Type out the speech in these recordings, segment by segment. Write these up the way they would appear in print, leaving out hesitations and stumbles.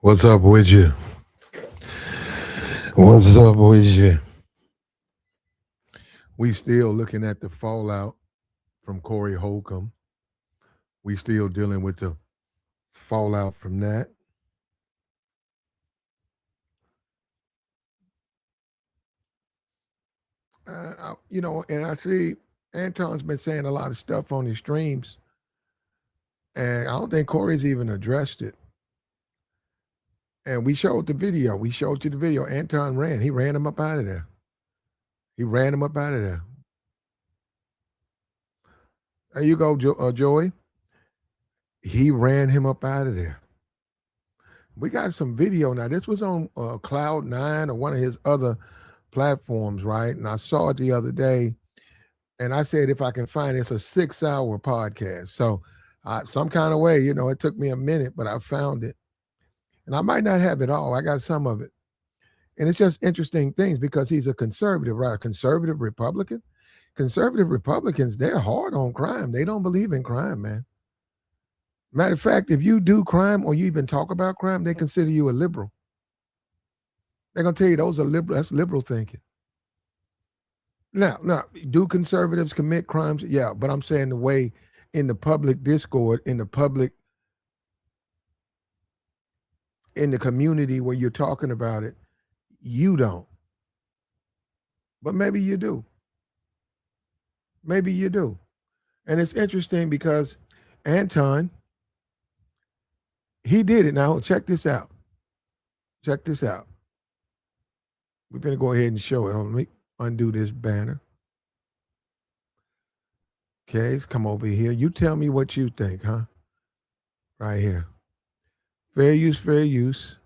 What's up with you? What's up with you? We still looking at the fallout from Corey Holcomb. We still dealing with the fallout from that. And I see Anton's been saying a lot of stuff on his streams, and I don't think Corey's even addressed it. And we showed the video. We showed you the video. Anton ran. He ran him up out of there. He ran him up out of there. There you go, Joey. He ran him up out of there. We got some video now. This was on Cloud9 or one of his other platforms, right? And I saw it the other day, and I said, if I can find it, it's a 6-hour podcast. So some kind of way, it took me a minute, but I found it. And I might not have it all. I got some of it. And it's just interesting things because he's a conservative, right? A conservative Republican. Conservative Republicans, they're hard on crime. They don't believe in crime, man. Matter of fact, if you do crime or you even talk about crime, they consider you a liberal. They're going to tell you those are liberal. That's liberal thinking. Now, do conservatives commit crimes? Yeah, but I'm saying the way in the public discord, in the community where you're talking about it, you don't. But maybe you do. Maybe you do. And it's interesting because Anton, he did it. Now, check this out. Check this out. We're going to go ahead and show it. Let me undo this banner. Okay, let's come over here. You tell me what you think, huh? Right here. Fair use, fair use.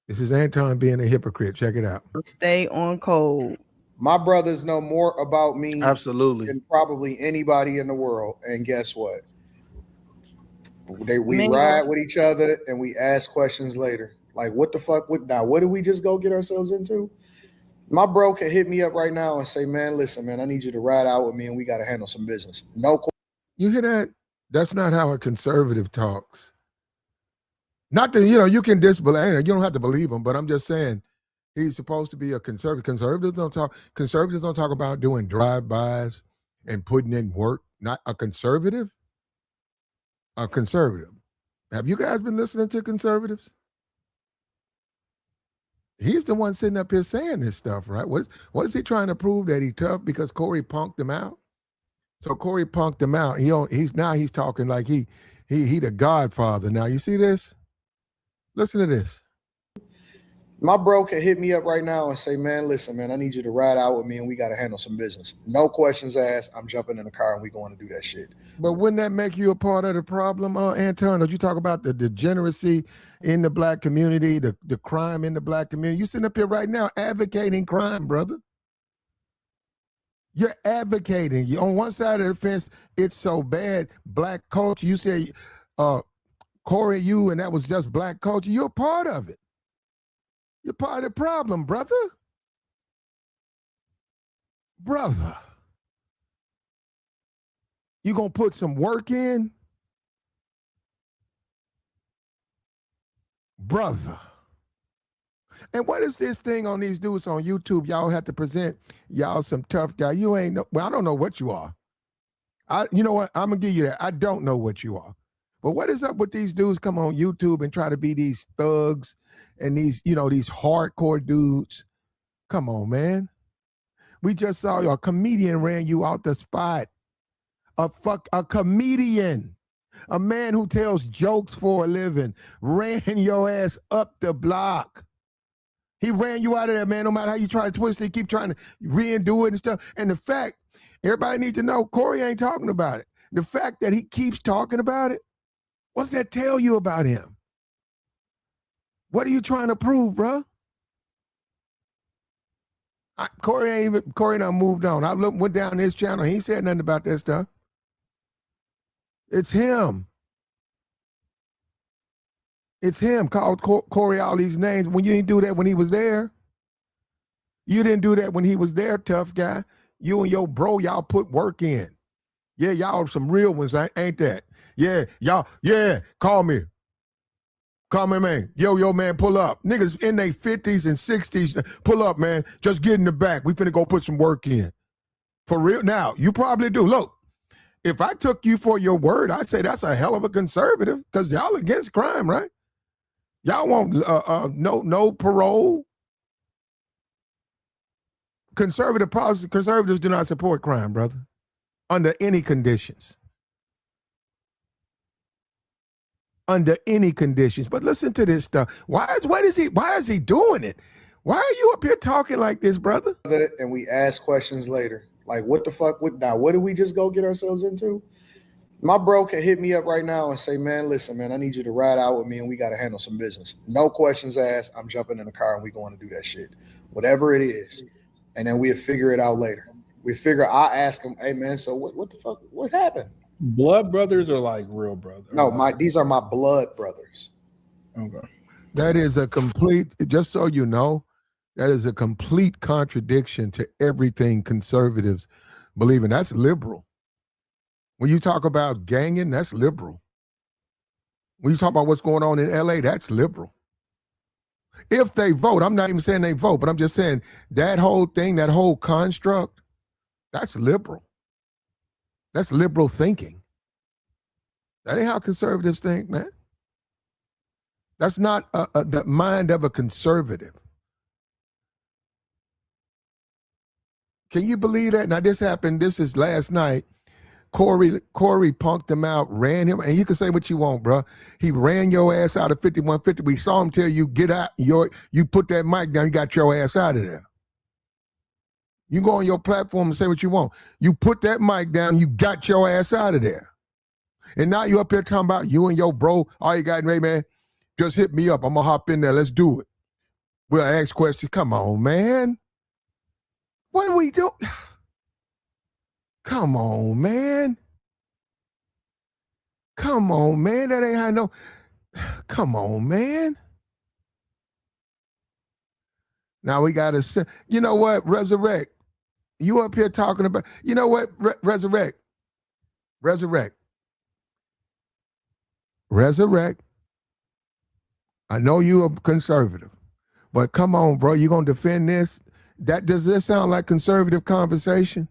This is Anton being a hypocrite. Check it out. Stay on code. My brothers know more about me Absolutely than probably anybody in the world. And guess what? We ride with each other and we ask questions later. Like, what the fuck? What did we just go get ourselves into? My bro can hit me up right now and say, man, listen, man, I need you to ride out with me and we got to handle some business. No. You hear that? That's not how a conservative talks. Not that, you can disbelieve, you don't have to believe him, but I'm just saying he's supposed to be a conservative. Conservatives don't talk about doing drive-bys and putting in work. Not a conservative. A conservative. Have you guys been listening to conservatives? He's the one sitting up here saying this stuff, right? What is he trying to prove that he's tough because Corey punked him out? So Corey punked him out. He's talking like he the Godfather. Now you see this? Listen to this. My bro can hit me up right now and say, man, listen, man, I need you to ride out with me and we got to handle some business. No questions asked. I'm jumping in the car and we going to do that shit. But wouldn't that make you a part of the problem, Anton? Don't you talk about the degeneracy in the black community, the crime in the black community? You sitting up here right now advocating crime, brother. You're advocating. You're on one side of the fence, it's so bad, black culture. You say, Corey, and that was just black culture. You're a part of it. You're part of the problem, brother. Brother. You gonna put some work in? Brother. And what is this thing on these dudes on YouTube? Y'all have to present y'all some tough guy. You ain't I don't know what you are. You know what? I'm gonna give you that. I don't know what you are. But what is up with these dudes come on YouTube and try to be these thugs and these hardcore dudes? Come on, man. We just saw a comedian ran you out the spot. A comedian, a man who tells jokes for a living, ran your ass up the block. He ran you out of there, man. No matter how you try to twist it, keep trying to redo it and stuff. And the fact, everybody needs to know, Corey ain't talking about it. The fact that he keeps talking about it, what's that tell you about him? What are you trying to prove, bro? Corey done moved on. I went down his channel. He ain't said nothing about that stuff. It's him. It's him. Called Corey all these names when you didn't do that when he was there. You didn't do that when he was there, tough guy. You and your bro, y'all put work in. Yeah, y'all some real ones, ain't that? Yeah, y'all, yeah, call me. Come in, man. Yo, man, pull up. Niggas in their 50s and 60s, pull up, man. Just get in the back. We finna go put some work in. For real. Now, you probably do. Look, if I took you for your word, I'd say that's a hell of a conservative because y'all against crime, right? Y'all want no parole. Conservative policy, conservatives do not support crime, brother, under any conditions. Under any conditions. But listen to this stuff. Why is he doing it? Why are you up here talking like this, brother? And we ask questions later. Like, what the fuck? What did we just go get ourselves into? My bro can hit me up right now and say, man, listen, man, I need you to ride out with me and we got to handle some business. No questions asked. I'm jumping in the car and we going to do that shit. Whatever it is. And then we'll figure it out later. I ask him, hey, man, so what the fuck? What happened? Blood brothers are like real brothers? No, these are my blood brothers. Okay. That is a complete, just so you know, that is a complete contradiction to everything conservatives believe in. That's liberal. When you talk about ganging, that's liberal. When you talk about what's going on in LA, that's liberal. If they vote, I'm not even saying they vote, but I'm just saying that whole thing, that whole construct, that's liberal. That's liberal thinking. That ain't how conservatives think, man. That's not the mind of a conservative. Can you believe that? Now, this happened, this is last night. Corey punked him out, ran him, and you can say what you want, bro. He ran your ass out of 5150. We saw him tell you, get out, you put that mic down, you got your ass out of there. You go on your platform and say what you want. You put that mic down, you got your ass out of there. And now you up here talking about you and your bro, all you got, hey, man, just hit me up. I'm going to hop in there. Let's do it. We'll ask questions. Come on, man. What do we do? Come on, man. Come on, man. That ain't how no. Come on, man. Now we got to, you know what, Resurrect. You up here talking about, you know what, Resurrect. I know you a conservative, but come on, bro. You going to defend this? Does this sound like conservative conversation?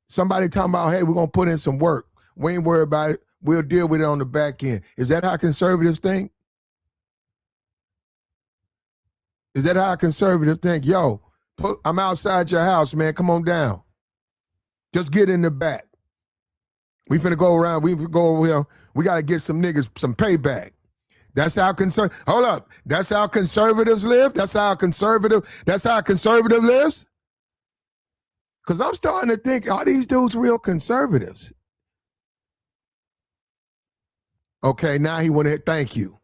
Somebody talking about, hey, we're going to put in some work. We ain't worried about it. We'll deal with it on the back end. Is that how conservatives think? Is that how conservatives think? Yo, I'm outside your house, man. Come on down. Just get in the back. We finna go around. We go over here. We got to get some niggas some payback. That's how hold up. That's how conservatives live? That's how conservative lives? Because I'm starting to think, are these dudes real conservatives? Okay, now he went in, thank you.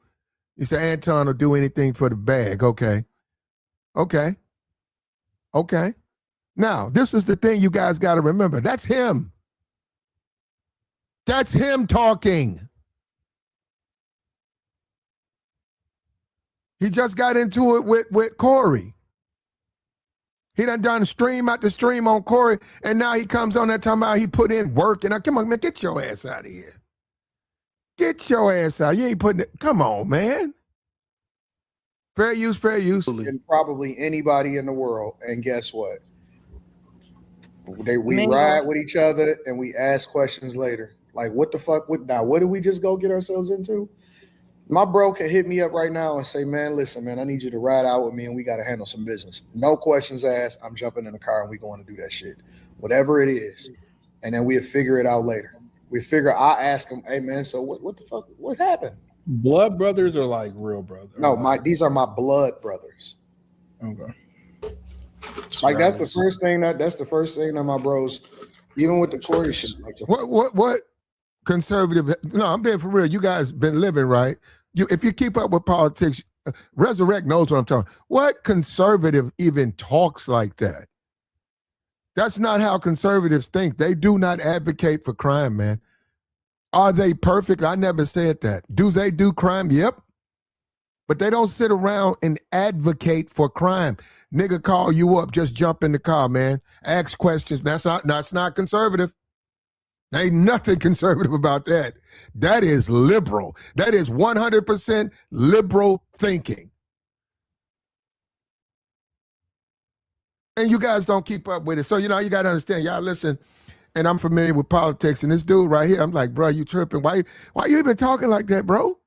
He said, Anton will do anything for the bag. Okay. Now, this is the thing you guys got to remember. That's him. That's him talking. He just got into it with Corey. He done stream after stream on Corey, and now he comes on there talking about he put in work. And come on, man, get your ass out of here. Get your ass out. You ain't putting it. Come on, man. Fair use. And probably anybody in the world. And guess what? We ride with each other and we ask questions later. Like, what the fuck? What did we just go get ourselves into? My bro can hit me up right now and say, man, listen, man, I need you to ride out with me and we got to handle some business. No questions asked. I'm jumping in the car and we going to do that shit. Whatever it is. And then we'll figure it out later. I ask him, hey, man, so what the fuck? What happened? Blood brothers are like real brothers? No, these are my blood brothers. Okay. Like that's the first thing that my bros, even with the Corey shit. Like what conservative? No, I'm being for real. You guys been living right. If you keep up with politics, Resurrect knows what I'm talking. What conservative even talks like that? That's not how conservatives think. They do not advocate for crime, man. Are they perfect? I never said that. Do they do crime? Yep. But they don't sit around and advocate for crime. Nigga call you up, just jump in the car, man. Ask questions. That's not conservative. Ain't nothing conservative about that. That is liberal. That is 100% liberal thinking. And you guys don't keep up with it. So, you got to understand, y'all listen, and I'm familiar with politics, and this dude right here, I'm like, bro, you tripping. Why you even talking like that, bro?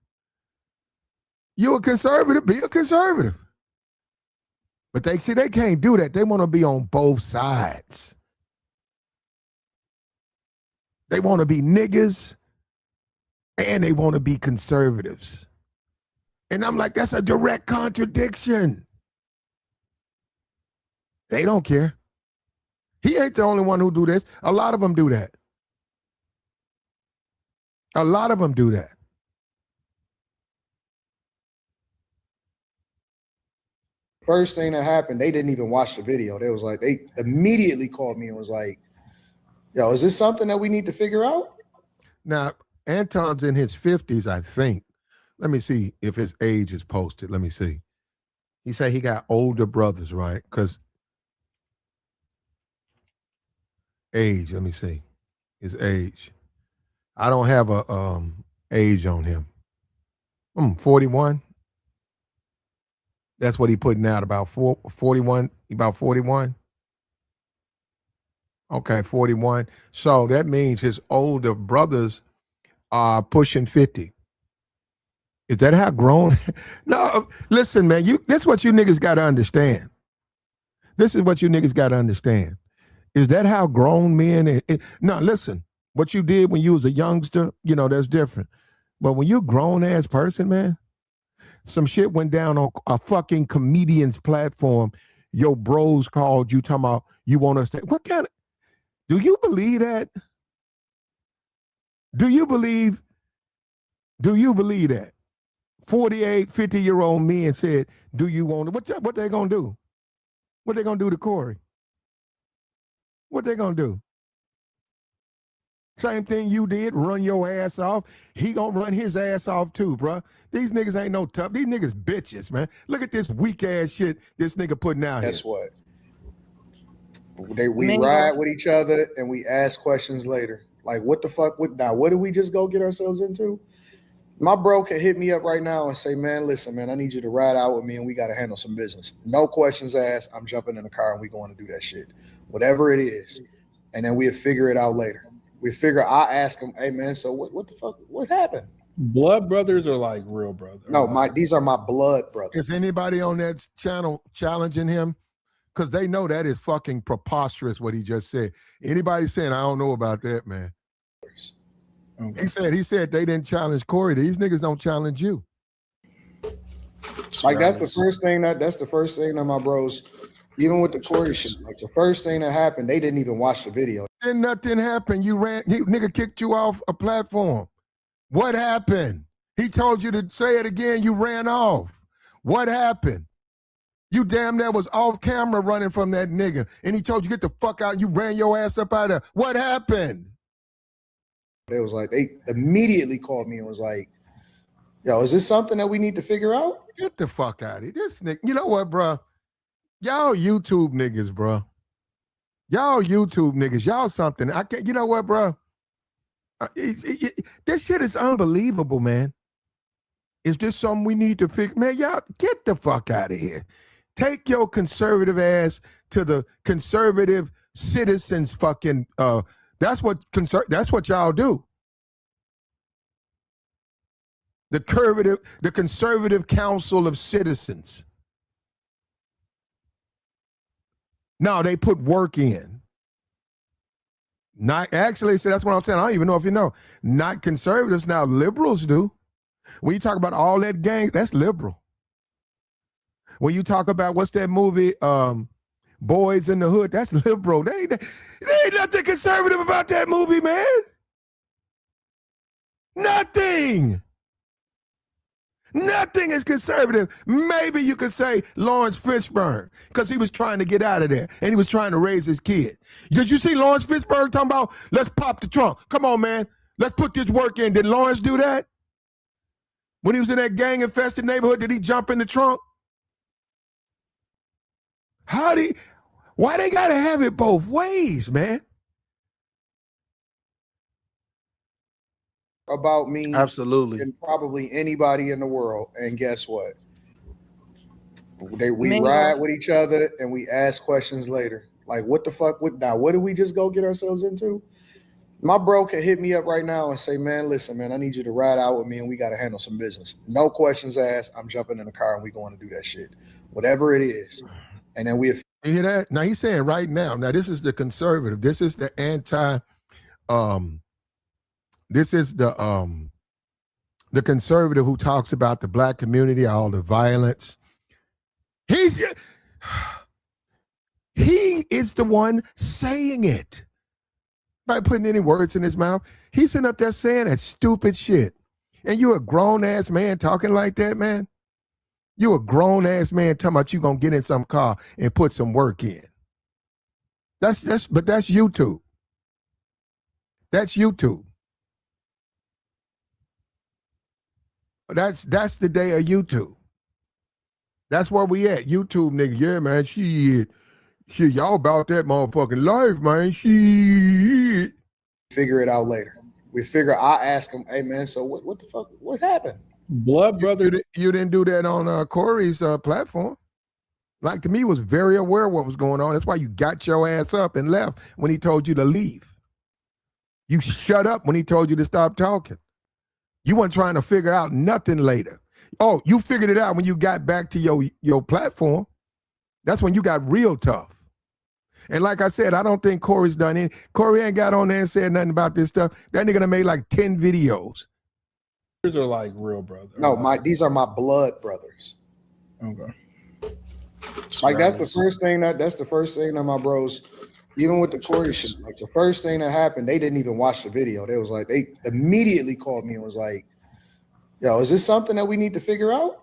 You a conservative, be a conservative. But they can't do that. They want to be on both sides. They want to be niggas and they want to be conservatives. And I'm like, that's a direct contradiction. They don't care. He ain't the only one who do this. A lot of them do that. A lot of them do that. First thing that happened, they didn't even watch the video. They was like, they immediately called me and was like, yo, is this something that we need to figure out? Now, Anton's in his 50s, I think. Let me see if his age is posted. Let me see. He said he got older brothers, right? Because age, let me see. His age. I don't have a age on him. 41. That's what he putting out, about 41, about 41. Okay, 41. So that means his older brothers are pushing 50. Is that how grown? No, listen, man, that's what you niggas got to understand. This is what you niggas got to understand. Is that how grown men? No, listen, what you did when you was a youngster, that's different. But when you grown ass person, man, some shit went down on a fucking comedian's platform. Your bros called you talking about you want us to. What kind of? Do you believe that? Do you believe that? 48, 50-year-old men said, do you want it? What they gonna do? What they gonna do to Corey? What they gonna do? Same thing you did, run your ass off. He gonna run his ass off too, bro. These niggas ain't no tough. These niggas bitches, man. Look at this weak ass shit this nigga putting out Guess here. what? We ride with each other and we ask questions later. Like, what the fuck? What did we just go get ourselves into? My bro can hit me up right now and say, man, listen, man, I need you to ride out with me and we got to handle some business. No questions asked. I'm jumping in the car and we going to do that shit. Whatever it is. And then we'll figure it out later. I ask him, hey, man, so what the fuck? What happened? Blood brothers are like real brothers. No, these are my blood brothers. Is anybody on that channel challenging him? Because they know that is fucking preposterous what he just said. Anybody saying, I don't know about that, man. Okay. He said they didn't challenge Corey. These niggas don't challenge you. Like that's the first thing that my bros, even with the Corey shit, like the first thing that happened, they didn't even watch the video. Then nothing happened. Nigga kicked you off a platform. What happened? He told you to say it again. You ran off. What happened? You damn near was off camera running from that nigga. And he told you get the fuck out. You ran your ass up out of there. What happened? They was like, they immediately called me and was like, yo, is this something that we need to figure out? Get the fuck out of here. This nigga, you know what, bro? Y'all YouTube niggas, bro. Y'all YouTube niggas. Y'all something. I can't, you know what, bro? This shit is unbelievable, man. Is this something we need to fix? Man, y'all get the fuck out of here. Take your conservative ass to the conservative citizens fucking that's what y'all do. The conservative council of citizens. No, they put work in. Not actually, so that's what I'm saying. I don't even know if you know. Not conservatives, now liberals do. When you talk about all that gang, that's liberal. When you talk about what's that movie, Boys in the Hood, that's liberal. There ain't nothing conservative about that movie, man. Nothing. Nothing is conservative. Maybe you could say Lawrence Fishburne, because he was trying to get out of there and he was trying to raise his kid. Did you see Lawrence Fishburne talking about, let's pop the trunk? Come on, man. Let's put this work in. Did Lawrence do that? When he was in that gang-infested neighborhood, did he jump in the trunk? Why they gotta have it both ways, man? about me Absolutely. than probably anybody in the world. And guess what? We Man, ride with each other and we ask questions later. Like, what the fuck? What did we just go get ourselves into? My bro can hit me up right now and say, man, listen, man, I need you to ride out with me and we got to handle some business. No questions asked. I'm jumping in the car and we going to do that shit. Whatever it is. And then You hear that? Now he's saying right now. Now this is the conservative. This is the anti. This is the conservative who talks about the black community, all the violence. He is the one saying it. By putting any words in his mouth, he's sitting up there saying that stupid shit. And you a grown ass man talking like that, man. You a grown ass man talking about you gonna get in some car and put some work in. But that's YouTube. That's YouTube. That's the day of YouTube. That's where we at. YouTube, nigga. Yeah, man. Shit, y'all about that motherfucking life, man. Shit. figure it out later. I ask him, hey man, so what the fuck? What happened? Blood brother. You didn't do that on Corey's platform. Like, to me, was very aware of what was going on. That's why you got your ass up and left when he told you to leave. You shut up when he told you to stop talking. You weren't trying to figure out nothing later. Oh, you figured it out when you got back to your platform. That's when you got real tough. And like I said, I don't think Corey's done anything. Corey ain't got on there and said nothing about this stuff. That nigga done made like 10 videos. These are like real brothers. No, these are my blood brothers. Okay. Like that's the first thing that my bros, even with the Corey shit, like the first thing that happened, they didn't even watch the video. They was like, they immediately called me and was like, yo, is this something that we need to figure out?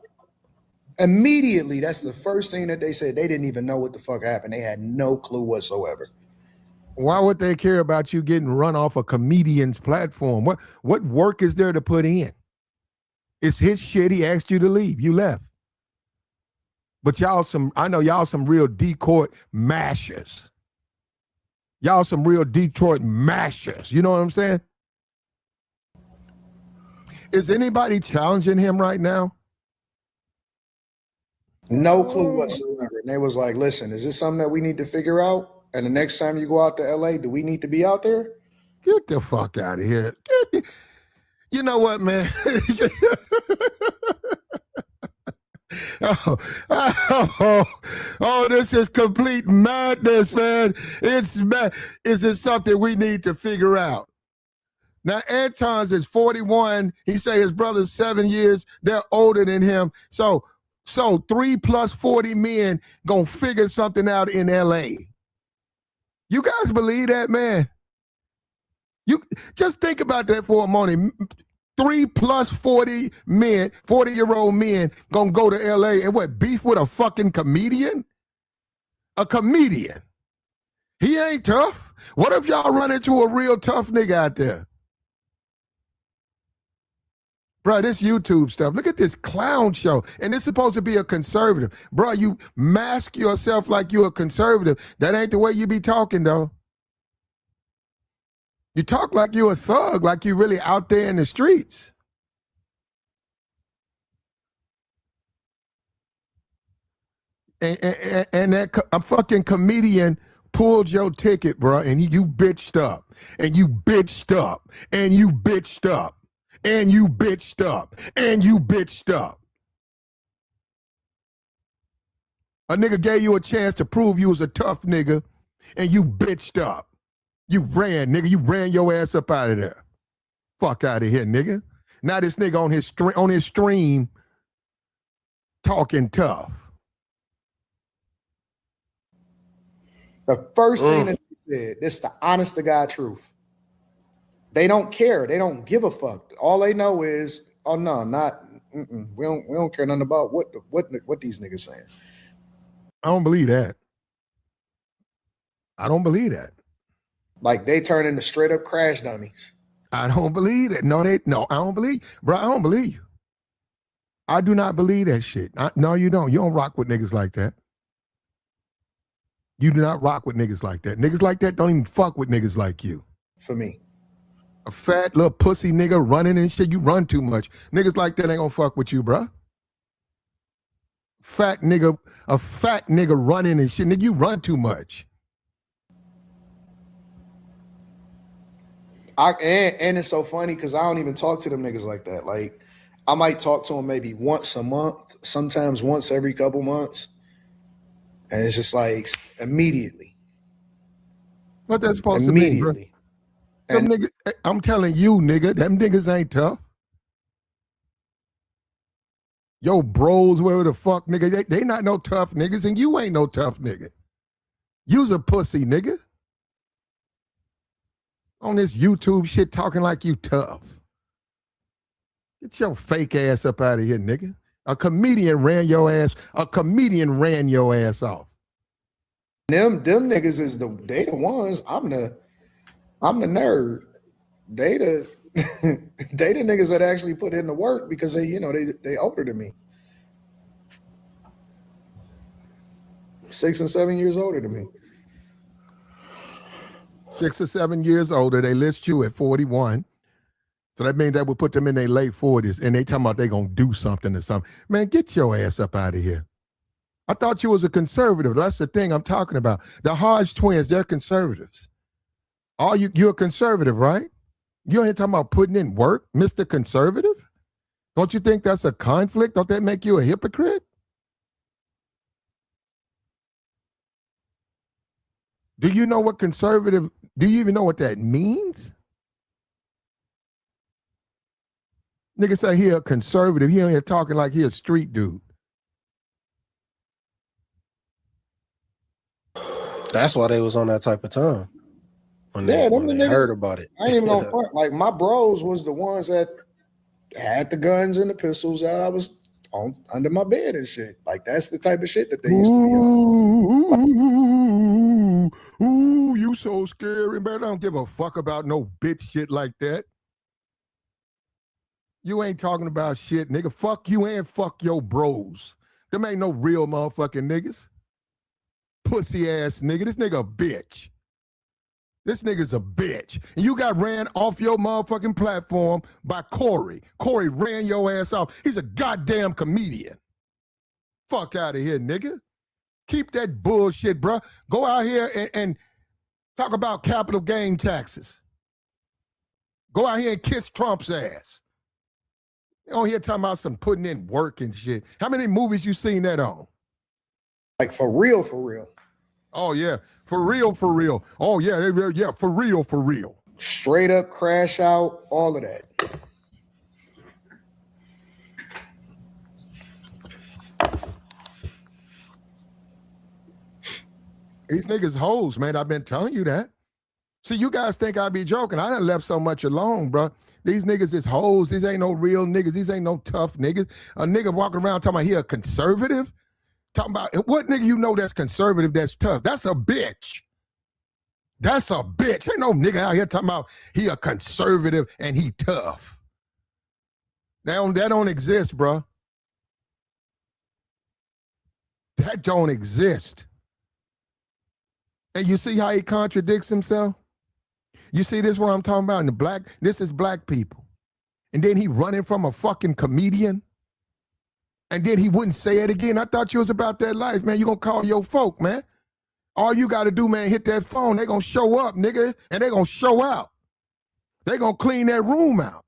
Immediately, that's the first thing that they said. They didn't even know what the fuck happened. They had no clue whatsoever. Why would they care about you getting run off a comedian's platform? What work is there to put in? It's his shit. He asked you to leave. You left. But I know y'all some real Detroit mashers. Y'all some real Detroit mashers. You know what I'm saying? Is anybody challenging him right now? No clue whatsoever. And they was like, listen, is this something that we need to figure out? And the next time you go out to LA, do we need to be out there? Get the fuck out of here. You know what, man? Oh, this is complete madness, man. It's mad. Is it something we need to figure out? Now, Anton's is 41. He say his brother's 7 years. They're older than him. So 3 plus 40 men gonna figure something out in LA. You guys believe that, man? You just think about that for a moment. 3 plus 40 men, 40-year-old men gonna go to LA and what, beef with a fucking comedian? A comedian. He ain't tough. What if y'all run into a real tough nigga out there? Bro, this YouTube stuff. Look at this clown show. And it's supposed to be a conservative. Bro, you mask yourself like you're a conservative. That ain't the way you be talking, though. You talk like you're a thug, like you're really out there in the streets. And that a fucking comedian pulled your ticket, bro, and you bitched up. And you bitched up. And you bitched up. And you bitched up. And you bitched up. A nigga gave you a chance to prove you was a tough nigga, and you bitched up. You ran, nigga. You ran your ass up out of there. Fuck out of here, nigga. Now this nigga on his stream talking tough. The first thing that they said, this is the honest to God truth. They don't care. They don't give a fuck. All they know is, oh no, we don't care nothing about what these niggas saying. I don't believe that. I don't believe that. Like they turn into straight up crash dummies. I don't believe it. No, I don't believe. Bro, I don't believe you. I do not believe that shit. No, you don't. You don't rock with niggas like that. You do not rock with niggas like that. Niggas like that don't even fuck with niggas like you. For me. A fat little pussy nigga running and shit. You run too much. Niggas like that ain't gonna fuck with you, bruh. A fat nigga running and shit. Nigga, you run too much. And it's so funny because I don't even talk to them niggas like that. Like, I might talk to them maybe once a month, sometimes once every couple months. And it's just like immediately. What that's supposed to mean, bro? Them niggas, I'm telling you, nigga, them niggas ain't tough. Yo, bros, wherever the fuck, nigga, they not no tough niggas, and you ain't no tough nigga. You's a pussy, nigga. On this YouTube shit talking like you tough. Get your fake ass up out of here, nigga. A comedian ran your ass off. Them niggas is the ones. I'm the nerd. They the they the niggas that actually put in the work because they older than me. 6 and 7 years older than me. 6 or 7 years older. They list you at 41. So that means that would put them in their late 40s, and they talking about they gonna do something or something. Man, get your ass up out of here. I thought you was a conservative. That's the thing I'm talking about. The Hodge twins, they're conservatives. You're a conservative, right? You ain't talking about putting in work, Mr. Conservative? Don't you think that's a conflict? Don't that make you a hypocrite? Do you know what conservative, do you even know what that means? Nigga say he a conservative. He ain't here talking like he a street dude. That's why they was on that type of time. When Yeah, they niggas heard about it. I ain't even gonna front. Like, my bros was the ones that had the guns and the pistols that I was on under my bed and shit. Like, that's the type of shit that they used to be on. Ooh, you so scary, man. I don't give a fuck about no bitch shit like that. You ain't talking about shit, nigga. Fuck you and fuck your bros. Them ain't no real motherfucking niggas. Pussy ass nigga. This nigga a bitch. This nigga's a bitch. And you got ran off your motherfucking platform by Corey. Corey ran your ass off. He's a goddamn comedian. Fuck out of here, nigga. Keep that bullshit, bro. Go out here and talk about capital gain taxes. Go out here and kiss Trump's ass. You don't hear talking about some putting in work and shit. How many movies you seen that on? Like, for real, for real. Oh, yeah. For real, for real. Oh, yeah, yeah, for real, for real. Straight up crash out, all of that. These niggas hoes, man. I've been telling you that. See, you guys think I be joking. I done left so much alone, bro. These niggas is hoes. These ain't no real niggas. These ain't no tough niggas. A nigga walking around talking about he a conservative? Talking about, what nigga you know that's conservative, that's tough? That's a bitch. That's a bitch. Ain't no nigga out here talking about he a conservative and he tough. That don't exist, bro. That don't exist. And you see how he contradicts himself? You see this what I'm talking about? This is black people. And then he running from a fucking comedian. And then he wouldn't say it again. I thought you was about that life, man. You gonna call your folk, man. All you gotta do, man, hit that phone. They gonna show up, nigga, and they gonna show out. They gonna clean that room out.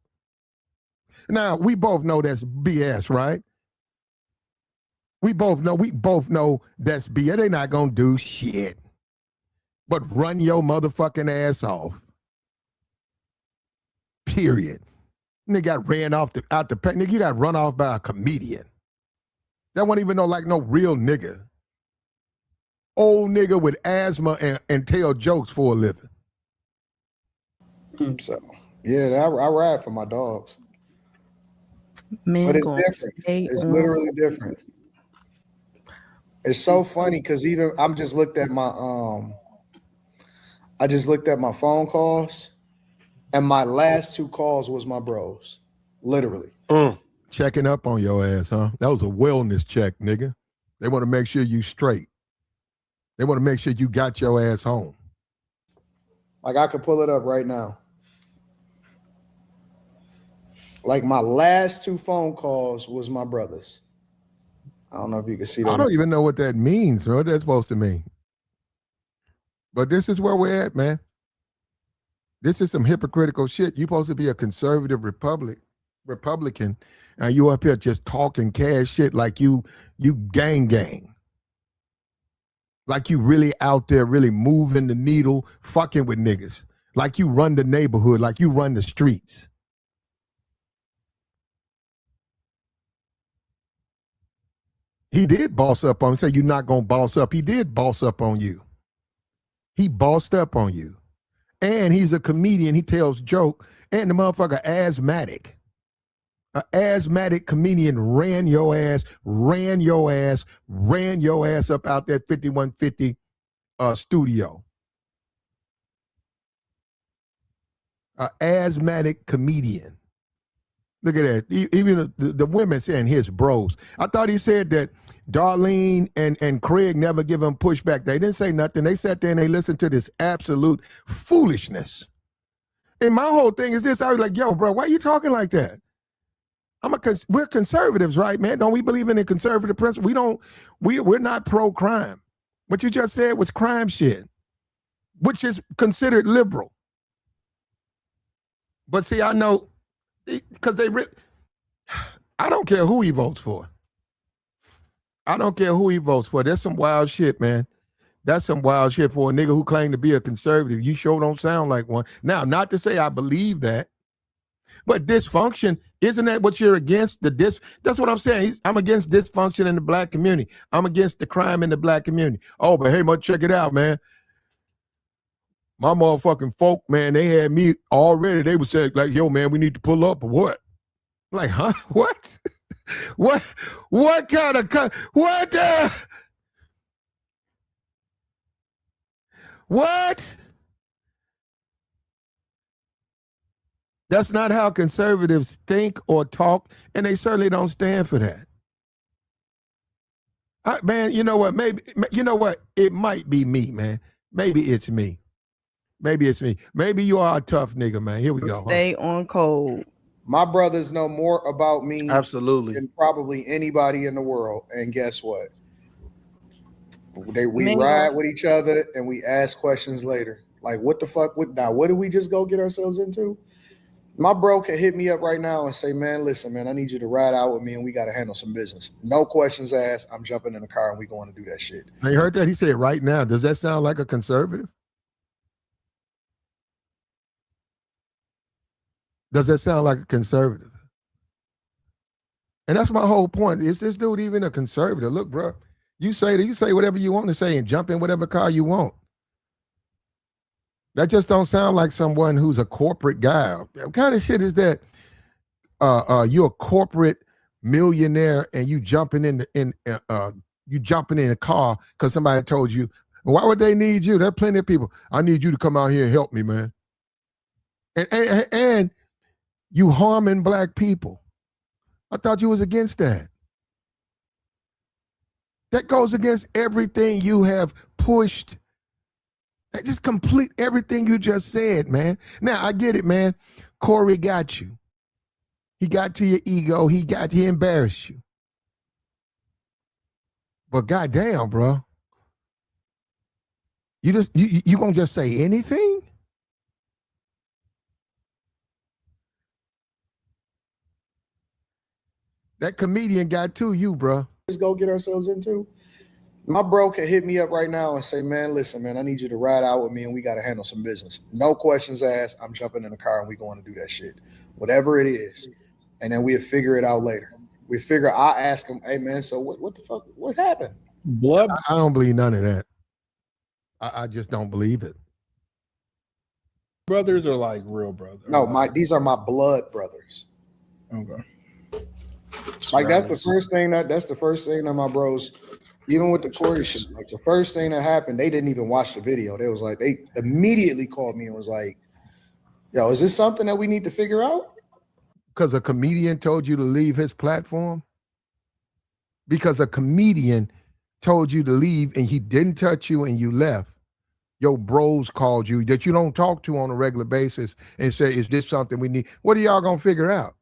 Now, we both know that's BS, right? We both know that's BS. They not gonna do shit but run your motherfucking ass off. Period. Nigga got ran off out the pack. Nigga, you got run off by a comedian. That wasn't even no real nigga. Old nigga with asthma and tell jokes for a living. So, yeah, I ride for my dogs. Men but it's going different. It's literally different. It's so funny because even I just looked at my phone calls, and my last 2 calls was my bros. Literally. Checking up on your ass, huh? That was a wellness check, nigga. They want to make sure you straight. They want to make sure you got your ass home. Like, I could pull it up right now. Like my last 2 phone calls was my brothers. I don't know if you can see that. I don't even know what that means, or what that's supposed to mean. But this is where we're at, man. This is some hypocritical shit. You're supposed to be a conservative Republican, and you up here just talking cash shit like you gang. Like you really out there really moving the needle, fucking with niggas. Like you run the neighborhood, like you run the streets. He did boss up on, say you're not gonna boss up. He did boss up on you. He bossed up on you. And he's a comedian. He tells joke. And the motherfucker asthmatic. An asthmatic comedian ran your ass up out that 5150 studio. An asthmatic comedian. Look at that. Even the women saying his bros. I thought he said that Darlene and Craig never give him pushback. They didn't say nothing. They sat there and they listened to this absolute foolishness. And my whole thing is this. I was like, yo, bro, why are you talking like that? We're conservatives, right, man? Don't we believe in the conservative principle? We're not pro-crime. What you just said was crime shit, which is considered liberal. But see, I know, because I don't care who he votes for. I don't care who he votes for. That's some wild shit, man. That's some wild shit for a nigga who claimed to be a conservative. You sure don't sound like one. Now, not to say I believe that, but dysfunction, isn't that what you're against? That's what I'm saying. I'm against dysfunction in the black community. I'm against the crime in the black community. Oh, but hey, man, check it out, man. My motherfucking folk, man, they had me already. They would say, like, yo, man, we need to pull up or what? Like, huh? What? What kind of what? That's not how conservatives think or talk, and they certainly don't stand for that. Man, you know what? It might be me, man. Maybe it's me. Maybe you are a tough nigga, man. Here we go. Stay on code. My brothers know more about me Absolutely. than probably anybody in the world. And guess what? We ride with each other and we ask questions later. Like, what the fuck? What did we just go get ourselves into? My bro can hit me up right now and say, man, listen, man, I need you to ride out with me and we got to handle some business. No questions asked. I'm jumping in the car and we going to do that shit. I heard that. He said right now. Does that sound like a conservative? Does that sound like a conservative? And that's my whole point. Is this dude even a conservative? Look, bro, you say whatever you want to say and jump in whatever car you want. That just don't sound like someone who's a corporate guy. What kind of shit is that? You're a corporate millionaire and you jumping in a car because somebody told you. Why would they need you? There are plenty of people. I need you to come out here and help me, man. And you harming black people. I thought you was against that. That goes against everything you have pushed. That just complete everything you just said, man. Now, I get it, man. Corey got you. He got to your ego. He embarrassed you. But goddamn, bro. You gonna just say anything? That comedian got to you, bro. Let's go get ourselves into. My bro can hit me up right now and say, man, listen, man, I need you to ride out with me and we got to handle some business. No questions asked. I'm jumping in the car and we going to do that shit. Whatever it is. And then we'll figure it out later. I ask him, hey, man, so what the fuck? What happened? Blood. I don't believe none of that. I just don't believe it. Brothers are like real brothers. No, these are my blood brothers. Okay. Like that's the first thing that my bros, even with the Corey shit, like the first thing that happened, they didn't even watch the video. They was like, they immediately called me and was like, yo, is this something that we need to figure out? Because a comedian told you to leave his platform? Because a comedian told you to leave and he didn't touch you and you left. Your bros called you that you don't talk to on a regular basis and say, is this something we need? What are y'all gonna figure out?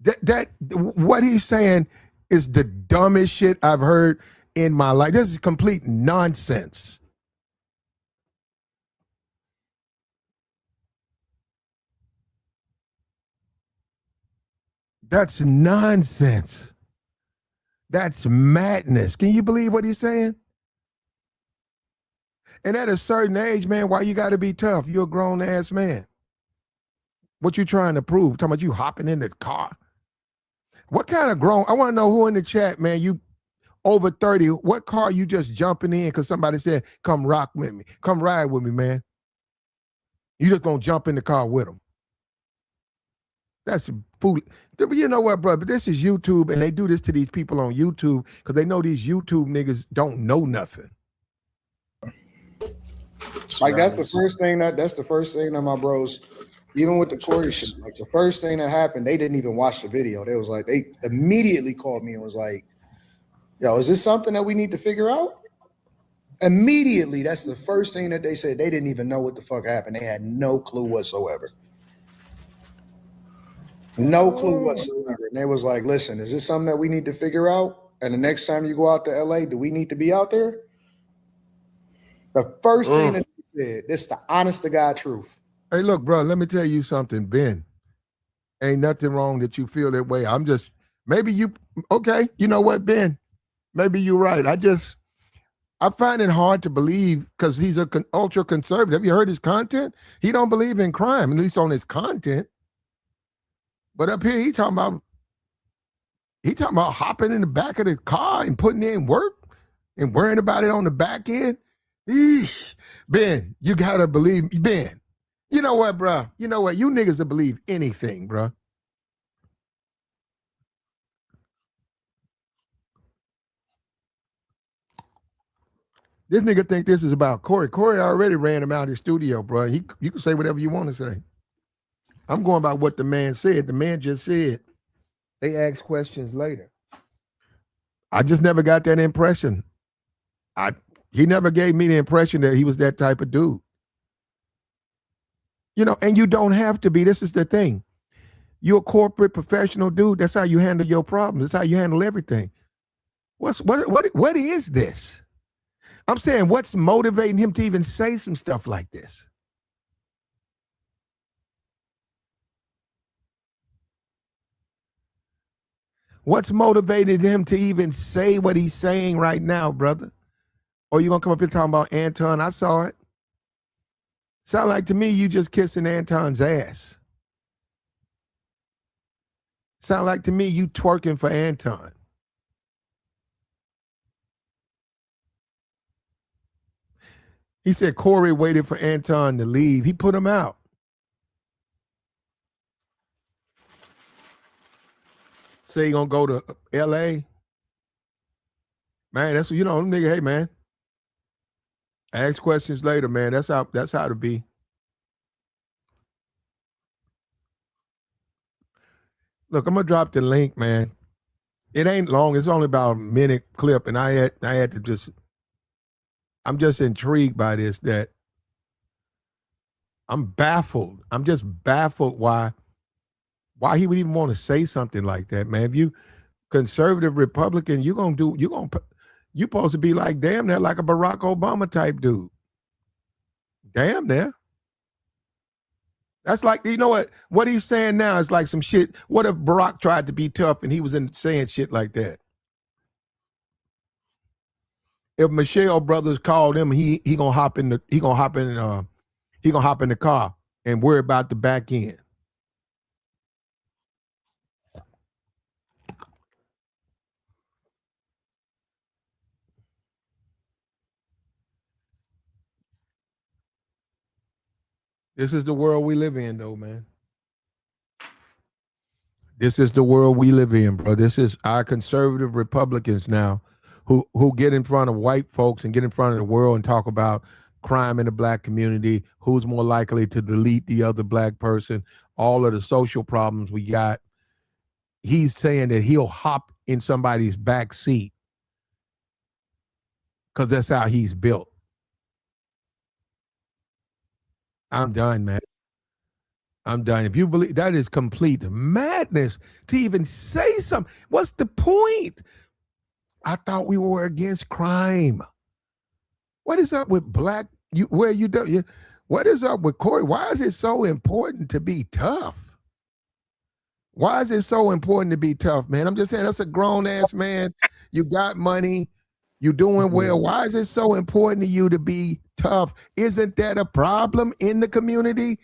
That what he's saying is the dumbest shit I've heard in my life. This is complete nonsense. That's nonsense. That's madness. Can you believe what he's saying? And at a certain age, man, why you got to be tough? You're a grown ass man. What you trying to prove? Talking about you hopping in the car? What kind of grown? I want to know who in the chat, man. You over 30? What car you just jumping in because somebody said, "Come rock with me, come ride with me, man." You just gonna jump in the car with them? That's fool. You know what, brother? This is YouTube, and they do this to these people on YouTube because they know these YouTube niggas don't know nothing. Like that's the first thing that my bros, even with the Corey shit, like the first thing that happened, they didn't even watch the video. They was like, they immediately called me and was like, "Yo, is this something that we need to figure out?" Immediately, that's the first thing that they said. They didn't even know what the fuck happened. They had no clue whatsoever. No clue whatsoever. And they was like, "Listen, is this something that we need to figure out? And the next time you go out to LA, do we need to be out there?" The first thing that they said, this is the honest to God truth. Hey, look, bro, let me tell you something, Ben. Ain't nothing wrong that you feel that way. I'm just, maybe you, okay, you know what, Ben? Maybe you're right. I find it hard to believe because he's a ultra conservative. Have you heard his content? He don't believe in crime, at least on his content. But up here, he talking about hopping in the back of the car and putting in work and worrying about it on the back end. Eesh. Ben, you gotta believe, Ben. You know what, bro? You know what? You niggas will believe anything, bro. This nigga think this is about Corey. Corey already ran him out of his studio, bro. You can say whatever you want to say. I'm going by what the man said. The man just said they ask questions later. I just never got that impression. He never gave me the impression that he was that type of dude. You know, and you don't have to be. This is the thing. You're a corporate professional dude. That's how you handle your problems. That's how you handle everything. What is this? I'm saying, what's motivating him to even say some stuff like this? What's motivated him to even say what he's saying right now, brother? Or you gonna come up here talking about Anton? I saw it. Sound like to me you just kissing Anton's ass. Sound like to me you twerking for Anton. He said Corey waited for Anton to leave. He put him out. Say he gonna go to LA. Man, that's what you know, nigga. Hey man. Ask questions later, man. That's how to be. Look, I'm gonna drop the link, man. It ain't long. It's only about a minute clip, and I had to just. I'm just intrigued by this. That I'm baffled. I'm just baffled why he would even want to say something like that, man. If you conservative Republican, you supposed to be like damn near like a Barack Obama type dude. Damn near. That's like, you know what he's saying now is like some shit. What if Barack tried to be tough and he was saying shit like that? If Michelle Brothers called him, he gonna hop in the car and worry about the back end. This is the world we live in, though, man. This is the world we live in, bro. This is our conservative Republicans now who get in front of white folks and get in front of the world and talk about crime in the black community, who's more likely to delete the other black person, all of the social problems we got. He's saying that he'll hop in somebody's back seat because that's how he's built. I'm done, man. I'm done. If you believe that is complete madness to even say something, what's the point? I thought we were against crime. What is up with black? What is up with Corey? Why is it so important to be tough? Why is it so important to be tough, man? I'm just saying that's a grown ass man. You got money. You doing well. Why is it so important to you to be tough? Isn't that a problem in the community?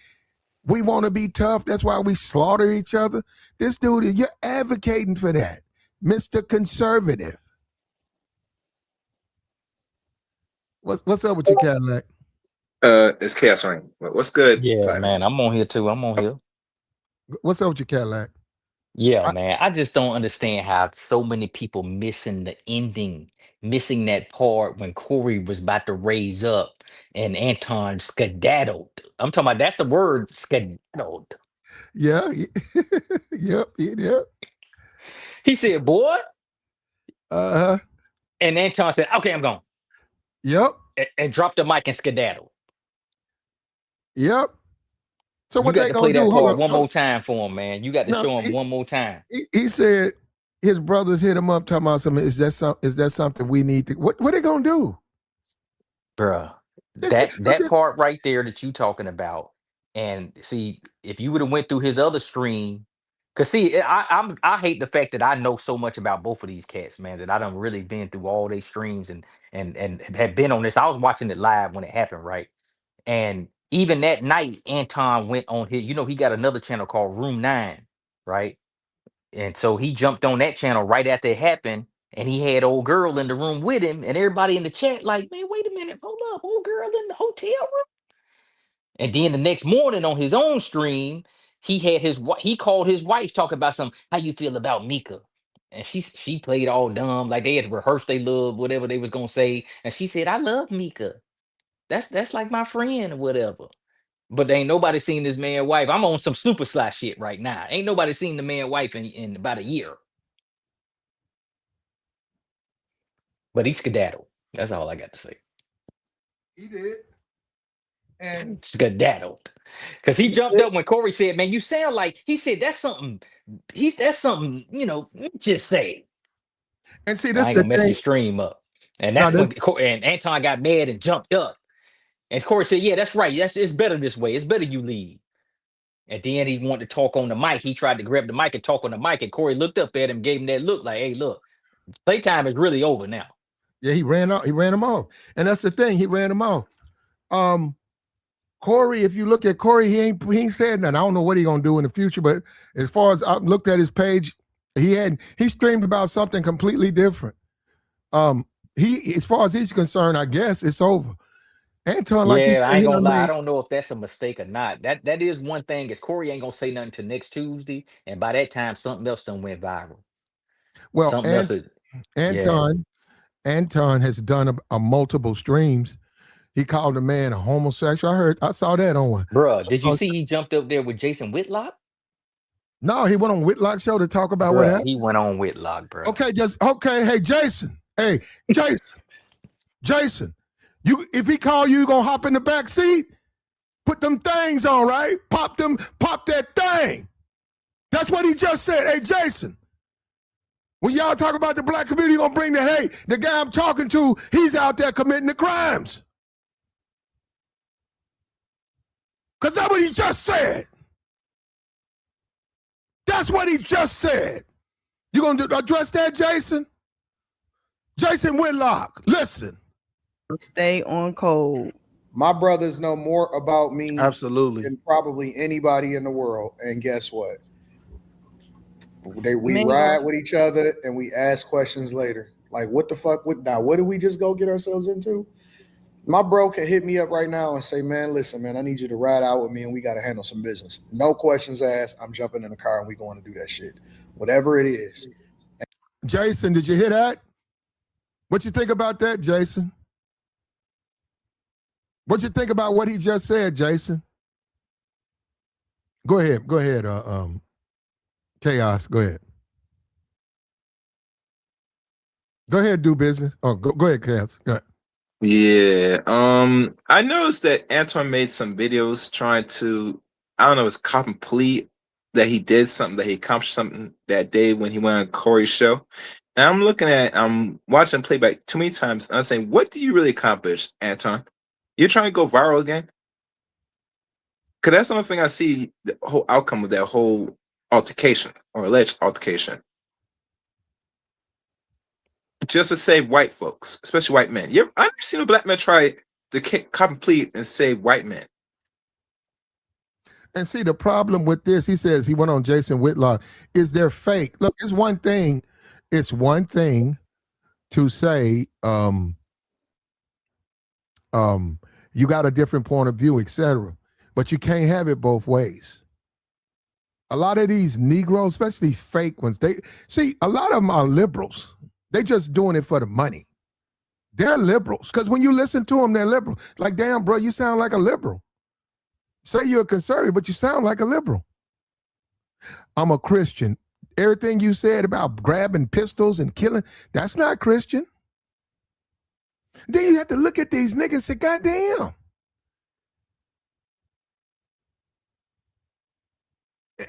We want to be tough. That's why we slaughter each other. This dude, you're advocating for that, Mr. Conservative. What's up with you, Cadillac? It's Chaos Rain. What's good? Yeah, Platinum? man, I'm on here too. I'm on here. What's up with you, Cadillac? Yeah, man. I just don't understand how so many people missing the ending, missing that part when Corey was about to raise up and Anton skedaddled. I'm talking about that's the word, skedaddled. Yeah. Yep. He said, boy. Uh-huh. And Anton said, okay, I'm gone. Yep. And dropped the mic and skedaddled. Yep. So You what got they to gonna play that do? part one more time for him, man. You got to No, show him one more time. He said his brothers hit him up talking about something. Is that something we need to? What they gonna do, Bruh, that part right there that you talking about, and see if you would have went through his other stream, cause see, I hate the fact that I know so much about both of these cats, man, that I done really been through all their streams and have been on this. I was watching it live when it happened, right? And even that night, Anton went on his, he got another channel called Room 9, right? And so he jumped on that channel right after it happened, and he had old girl in the room with him, and everybody in the chat like, man, wait a minute, hold up, old girl in the hotel room. And then the next morning on his own stream, he had he called his wife talking about some, how you feel about Mika? And she played all dumb, like they had rehearsed they love whatever they was gonna say, and she said, I love Mika. That's like my friend or whatever. But ain't nobody seen this man wife. I'm on some super sly shit right now. Ain't nobody seen the man wife in about a year. But he skedaddled. That's all I got to say. He did. And Skedaddled. Because he jumped up when Corey said, man, you sound like, he said, that's something, just say. And see, I this ain't the gonna mess thing. your stream up. And that's when and Anton got mad and jumped up. And Corey said, yeah, that's right. It's better this way. It's better you leave. And then he wanted to talk on the mic. He tried to grab the mic and talk on the mic. And Corey looked up at him, gave him that look like, hey, look, playtime is really over now. Yeah, he ran him off. And that's the thing. He ran him off. Corey, if you look at Corey, he ain't said nothing. I don't know what he's gonna do in the future, but as far as I looked at his page, he streamed about something completely different. As far as he's concerned, I guess it's over. Anton, like he said, I ain't gonna lie. I don't know if that's a mistake or not. That is one thing, is Corey ain't gonna say nothing till next Tuesday, and by that time, something else done went viral. Well, Anton has done a multiple streams. He called a man a homosexual. I saw that on one. Bruh, did you see he jumped up there with Jason Whitlock? No, he went on Whitlock's show to talk about what happened. He went on Whitlock, bro. Okay, hey, Jason. Hey, Jason. If he call you gonna hop in the back seat, put them things on, right? Pop that thing. That's what he just said. Hey, Jason. When y'all talk about the black community, gonna bring the guy I'm talking to, he's out there committing the crimes. Because that's what he just said. That's what he just said. You gonna address that, Jason? Jason Whitlock, listen. Stay on code. My brothers know more about me absolutely than probably anybody in the world. And guess what? We ride with each other and we ask questions later. Like, what the fuck? What did we just go get ourselves into? My bro can hit me up right now and say, man, listen, man, I need you to ride out with me and we got to handle some business. No questions asked. I'm jumping in the car and we going to do that shit. Whatever it is. Jason, did you hear that? What you think about that, Jason? What you think about what he just said, Jason? Go ahead. Chaos, go ahead. Go ahead, do business. Oh, go ahead, Chaos. Go ahead. Yeah. I noticed that Anton made some videos trying to I don't know, it's complete that he did something, that he accomplished something that day when he went on Corey's show. And I'm watching playback too many times, and I'm saying, what do you really accomplish, Anton? You're trying to go viral again? Because that's the only thing I see the whole outcome of that whole altercation or alleged altercation. Just to save white folks, especially white men. I've never seen a black man try to complete and save white men. And see, the problem with this, he says, he went on Jason Whitlock, is they're fake. Look, it's one thing to say, you got a different point of view, etc. But you can't have it both ways. A lot of these Negroes, especially these fake ones, a lot of them are liberals. They just doing it for the money. They're liberals. Because when you listen to them, they're liberal. Like, damn, bro, you sound like a liberal. Say you're a conservative, but you sound like a liberal. I'm a Christian. Everything you said about grabbing pistols and killing, that's not Christian. Then you have to look at these niggas and say, God damn.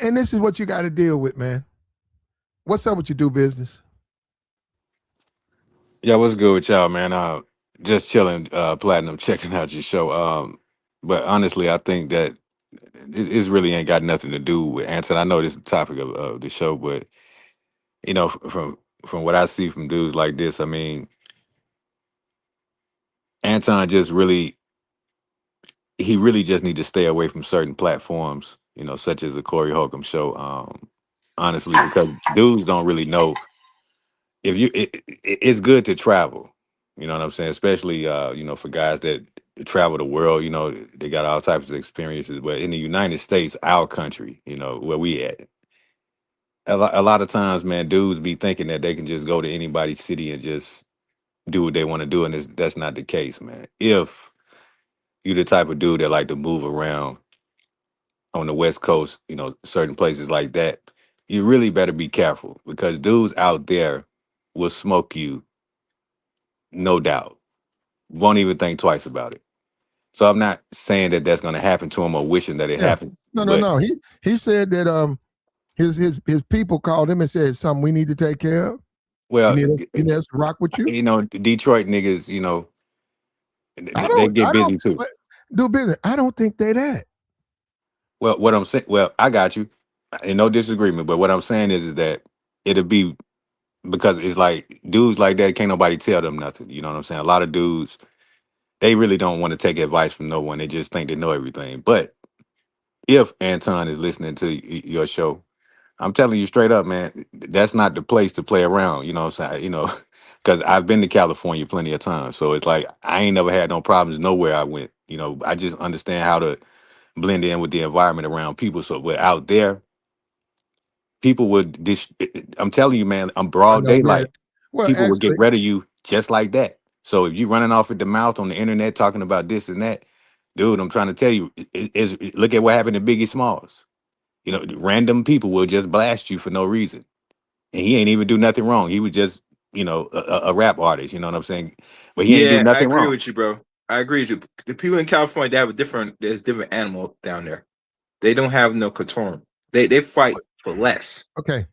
And this is what you got to deal with, man. What's up with you do business? Yeah, what's good with y'all, man? Just chilling, Platinum, checking out your show. But honestly, I think that it really ain't got nothing to do with Anton. I know this is the topic of the show, but from what I see from dudes like this, I mean, Anton he really just need to stay away from certain platforms, such as the Corey Holcomb show. Honestly, because dudes don't really know. It's good to travel, you know what I'm saying, especially for guys that travel the world, they got all types of experiences. But in the United States, our country, where we at, a lot of times, man, dudes be thinking that they can just go to anybody's city and just do what they want to do, and that's not the case, man. If you're the type of dude that like to move around on the West Coast, certain places like that, you really better be careful, because dudes out there will smoke you, no doubt. Won't even think twice about it. So I'm not saying that that's going to happen to him or wishing that it happened. No. He said that his people called him and said something we need to take care of. Well, you need us to rock with you. Detroit niggas, they get busy too. Do business. I don't think they that. Well, what I'm saying, I got you, in no disagreement. But what I'm saying is that it'll be, because it's like dudes like that, can't nobody tell them nothing. You know what I'm saying? A lot of dudes, they really don't want to take advice from no one. They just think they know everything. But if Anton is listening to your show, I'm telling you straight up, man, that's not the place to play around. You know what I'm saying? Because I've been to California plenty of times. So it's like, I ain't never had no problems nowhere I went. I just understand how to blend in with the environment around people. So we're out there, people would, I'm telling you, man, I'm broad daylight. Well, people would get actually, rid of you just like that. So if you running off at the mouth on the internet talking about this and that, dude, I'm trying to tell you, look at what happened to Biggie Smalls. Random people will just blast you for no reason. And he ain't even do nothing wrong. He was just, a rap artist, you know what I'm saying? But he ain't do I nothing agree wrong. with you, bro. I agree with you. The people in California, they have there's different animals down there. They don't have no couture. They fight for less. Okay.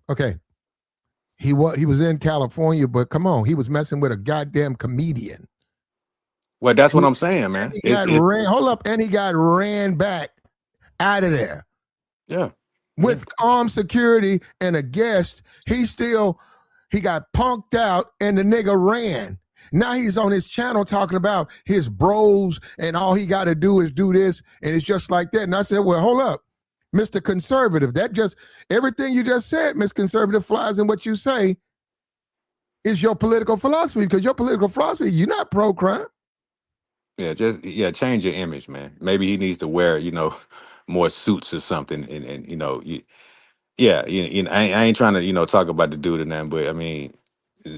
He was in California, but come on, he was messing with a goddamn comedian. Well, that's what I'm saying, man. And he got ran back out of there. Yeah. With armed security and a guest, he got punked out and the nigga ran. Now he's on his channel talking about his bros and all he got to do is do this, and it's just like that. And I said, well, hold up, Mr. Conservative. Everything you just said, Mr. Conservative, flies in what you say is your political philosophy, because your political philosophy, you're not pro-crime. Yeah, change your image, man. Maybe he needs to wear, more suits or something, and I ain't trying to, talk about the dude and that, but I mean,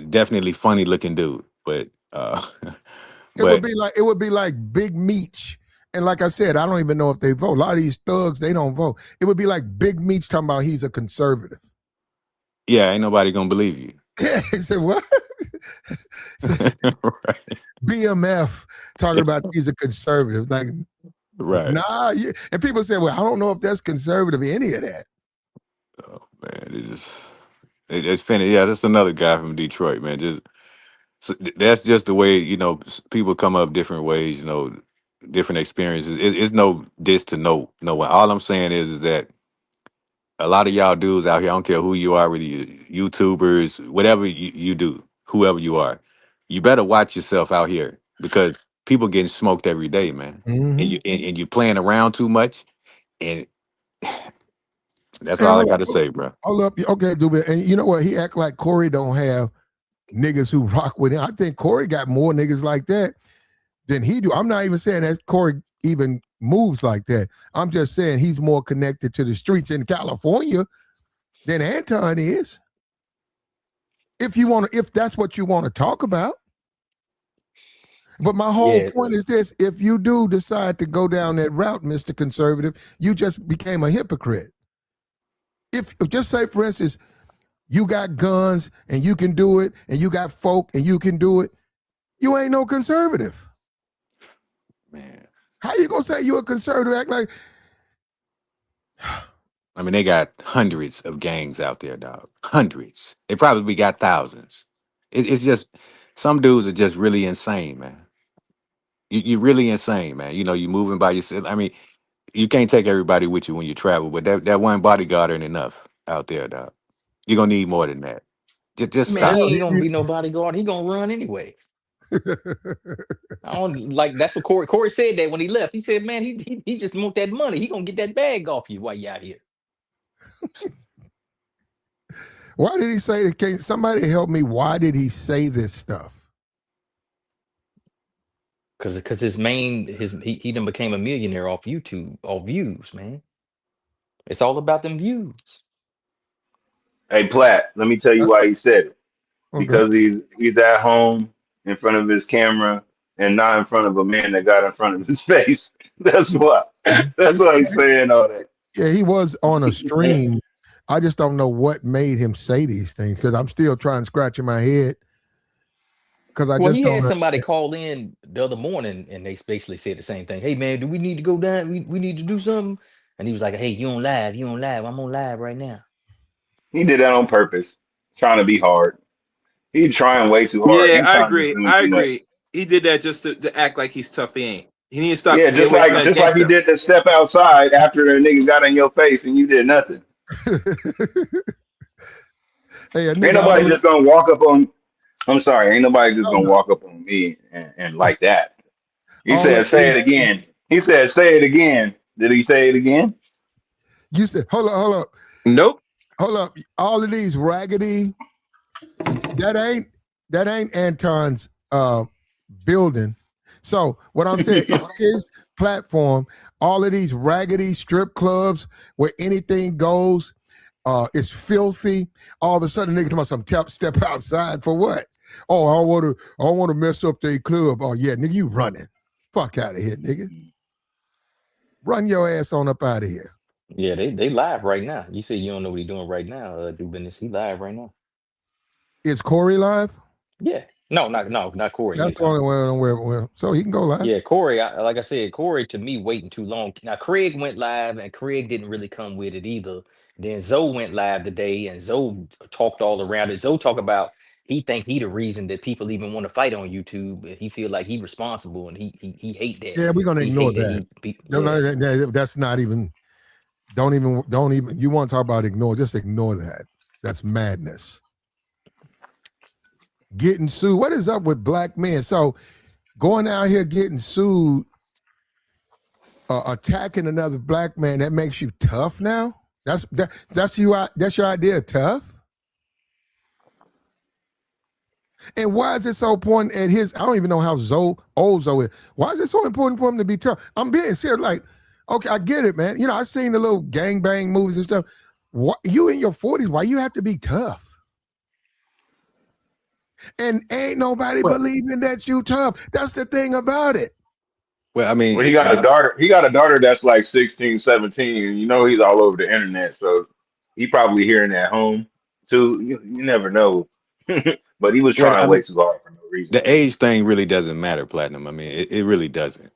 definitely funny looking dude, but it would be like Big Meech. And like I said, I don't even know if they vote. A lot of these thugs, they don't vote. It would be like Big Meech talking about he's a conservative. Yeah, ain't nobody gonna believe you. Yeah, he said, what? Right. BMF talking about he's a conservative. Like, Right. Nah, and people say, well, I don't know if that's conservative, any of that. Oh man, it's funny. Yeah, that's another guy from Detroit, man. That's just the way, people come up different ways, different experiences. It's no diss to no one. All I'm saying is that a lot of y'all dudes out here, I don't care who you are, whether you YouTubers, whatever you do, whoever you are, you better watch yourself out here because people getting smoked every day, man. And Mhm. you playing around too much, and that's Hey, all I got to say, bro. hold up. Okay, Dubin. And you know what? He act like Corey don't have niggas who rock with him. I think Corey got more niggas like that than he do. I'm not even saying that Corey even moves like that. I'm just saying he's more connected to the streets in California than Anton is. If that's what you want to talk about. But my whole Yeah. point is this: if you do decide to go down that route, Mr. Conservative, you just became a hypocrite. If just say, for instance, you got guns and you can do it, and you got folk and you can do it, you ain't no conservative. Man, How you gonna say you a conservative? Act like I mean, they got hundreds of gangs out there, dog. Hundreds. They probably got thousands. It's just some dudes are just really insane, man. You're really insane, man. You moving by yourself. I mean, you can't take everybody with you when you travel, but that one bodyguard ain't enough out there, dog. You're gonna need more than that. Just Man, stop he it. ain't gonna be no bodyguard. He gonna run anyway. I don't like that's what Corey said that when he left. He said, man, he just want that money. He gonna get that bag off you while you out here. why did he say that? Can somebody help me? Why did he say this stuff? Cause he done became a millionaire off YouTube, off views, man. It's all about them views. Hey Platt, let me tell you why he said it. Okay. Because he's at home in front of his camera and not in front of a man that got in front of his face. That's why. That's why he's saying all that. Yeah, he was on a stream. I just don't know what made him say these things because I'm still trying to scratch in my head because I Well, just he don't had somebody understand. call in the other morning and they basically said the same thing. Hey man, do we need to go down? We need to do something. And he was like, hey, you on live, I'm on live right now. He did that on purpose, trying to be hard. He's trying way too hard. Yeah, He's I trying to agree. do I too much. agree. He did that just to act like he's tough. He ain't. He needs to stop. Yeah, Get away from that just like he gangster. did the step outside after the niggas got in your face and you did nothing. Hey, a Ain't nigga nobody always just gonna walk up on. I'm sorry, ain't nobody just no, gonna no, walk up on me and like that. He all of said, "Say these. it again." He said, "Say it again." Did he say it again? You said, hold Nope. up. All of these raggedy. That ain't Anton's building. So what I'm saying is his platform. All of these raggedy strip clubs where anything goes. It's filthy. All of a sudden, niggas talking about some step outside for what? Oh, I want to mess up their club. Oh yeah, nigga, you running? Fuck out of here, nigga. Run your ass on up out of here. Yeah, they live right now. You say you don't know what he's doing right now, Dubin. He live right now. Is Corey live? Yeah. No, not Corey, That's the Anton. only way I'm aware of. So he can go live. Yeah, Corey, like I said, Corey to me waiting too long. Now Craig went live and Craig didn't really come with it either. Then Zoe went live today and Zoe talked all around it. Zoe talk about he think he the reason that people even want to fight on YouTube. And he feel like he responsible and he hate that. Yeah, we're gonna He ignore hate that that. yeah. That's not even. Don't even. You want to talk about ignore? Just ignore that. That's madness. Getting sued. What is up with black men? So going out here getting sued, attacking another black man, that makes you tough now. That's your idea of tough. And why is it so important at his? I don't even know how old Zoe is. Why is it so important for him to be tough? I'm being serious. Like, okay, I get it, man. I seen the little gangbang movies and stuff. What, you in your 40s? Why you have to be tough? And ain't nobody Well, believing that you tough. That's the thing about it. well, I Well, mean, he got a daughter. He got a daughter that's like 16, 17. And you know he's all over the internet, so he probably hearing at home too. You never know. But he was well, I trying way mean, too hard for no reason. the age thing really doesn't matter, Platinum. I mean, it really doesn't.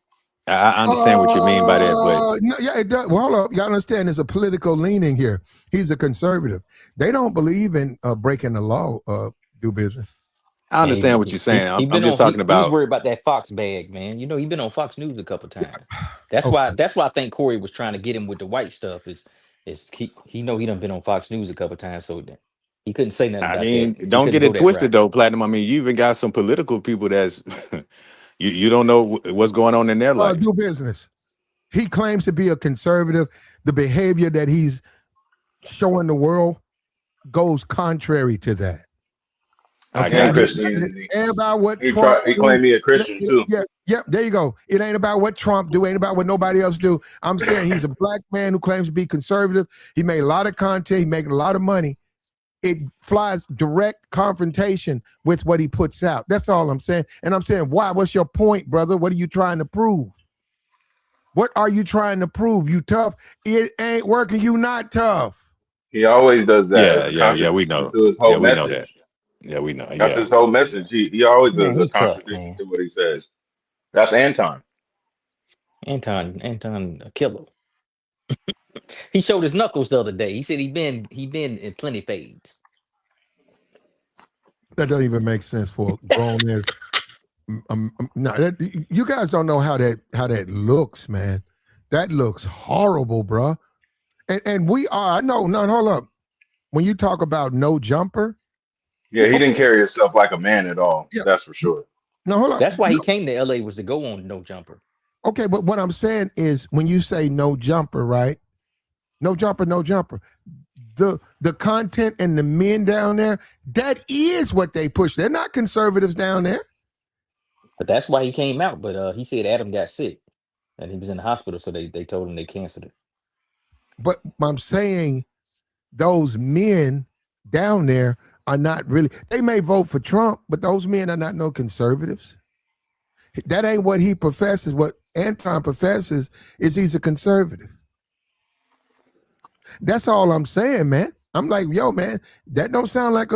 I understand what you mean by that, but No, yeah, it does. Well, hold up. You gotta understand there's a political leaning here. He's a conservative. They don't believe in breaking the law, do business. I And understand what you're saying. he I'm been just on. talking He was about. worried about that Fox bag, man. You know, he been on Fox News a couple times. That's Okay. why I think Corey was trying to get him with the white stuff. Is he know he done been on Fox News a couple times, so that he couldn't say nothing I about that mean, because he don't couldn't get go it that twisted route. though, Platinum. I mean, you even got some political people that's you don't know what's going on in their life. Do business. He claims to be a conservative. The behavior that he's showing the world goes contrary to that. I Okay, And got you. Christianity. it ain't about what He Trump He do. claimed me a Christian too. Yeah, there you go. It ain't about what Trump do. Ain't about what nobody else do. I'm saying he's a black man who claims to be conservative. He made a lot of content. He making a lot of money. It flies direct confrontation with what he puts out. That's all I'm saying. And I'm saying, why? What's your point, brother? What are you trying to prove? What are you trying to prove? You tough? It ain't working. You not tough. He always does that. It's a Yeah. We contradiction know. to his Yeah, whole we know that. message. Yeah, we know. That's Yeah. his whole message. He always does Man, a he tough, contradiction man. to what he says. That's Anton. Anton, a killer. He showed his knuckles the other day. He said he been in plenty fades. That doesn't even make sense for a grown ass. No, you guys don't know how that looks, man. That looks horrible, bro. And we are. I know. No, hold up. When you talk about no jumper, Yeah, he okay, didn't carry himself like a man at all. yeah. That's for sure. No, hold up. That's why he No, came to LA was to go on No Jumper. okay, but what I'm saying is when you say no jumper, right? No jumper, no jumper. The content and the men down there, that is what they push. They're not conservatives down there. But that's why he came out. But he said Adam got sick and he was in the hospital, so they told him they canceled it. But I'm saying those men down there are not really, they may vote for Trump, but those men are not no conservatives. That ain't what he professes. What Anton professes is he's a conservative. That's all I'm saying, man. I'm like, yo, man, that don't sound like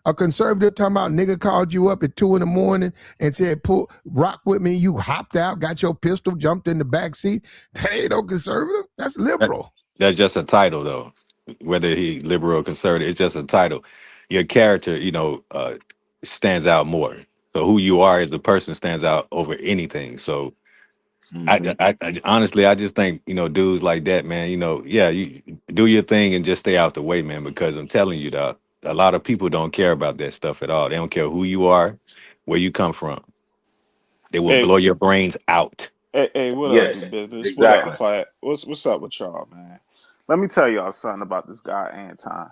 a conservative talking about nigga called you up at 2 a.m. and said, pull rock with me. You hopped out, got your pistol, jumped in the back seat. That ain't no conservative. That's liberal. That's just a title, though. Whether he liberal or conservative, it's just a title. Your character, stands out more. So who you are as a person stands out over anything. So Mhm. I honestly, I just think dudes like that, man. Yeah, you do your thing and just stay out the way, man. Because I'm telling you, that a lot of people don't care about that stuff at all. They don't care who you are, where you come from. They will Hey, blow your brains out. hey, what up, Yes, do business? What up, exactly. Platt? What's up with y'all, man? Let me tell y'all something about this guy, Anton.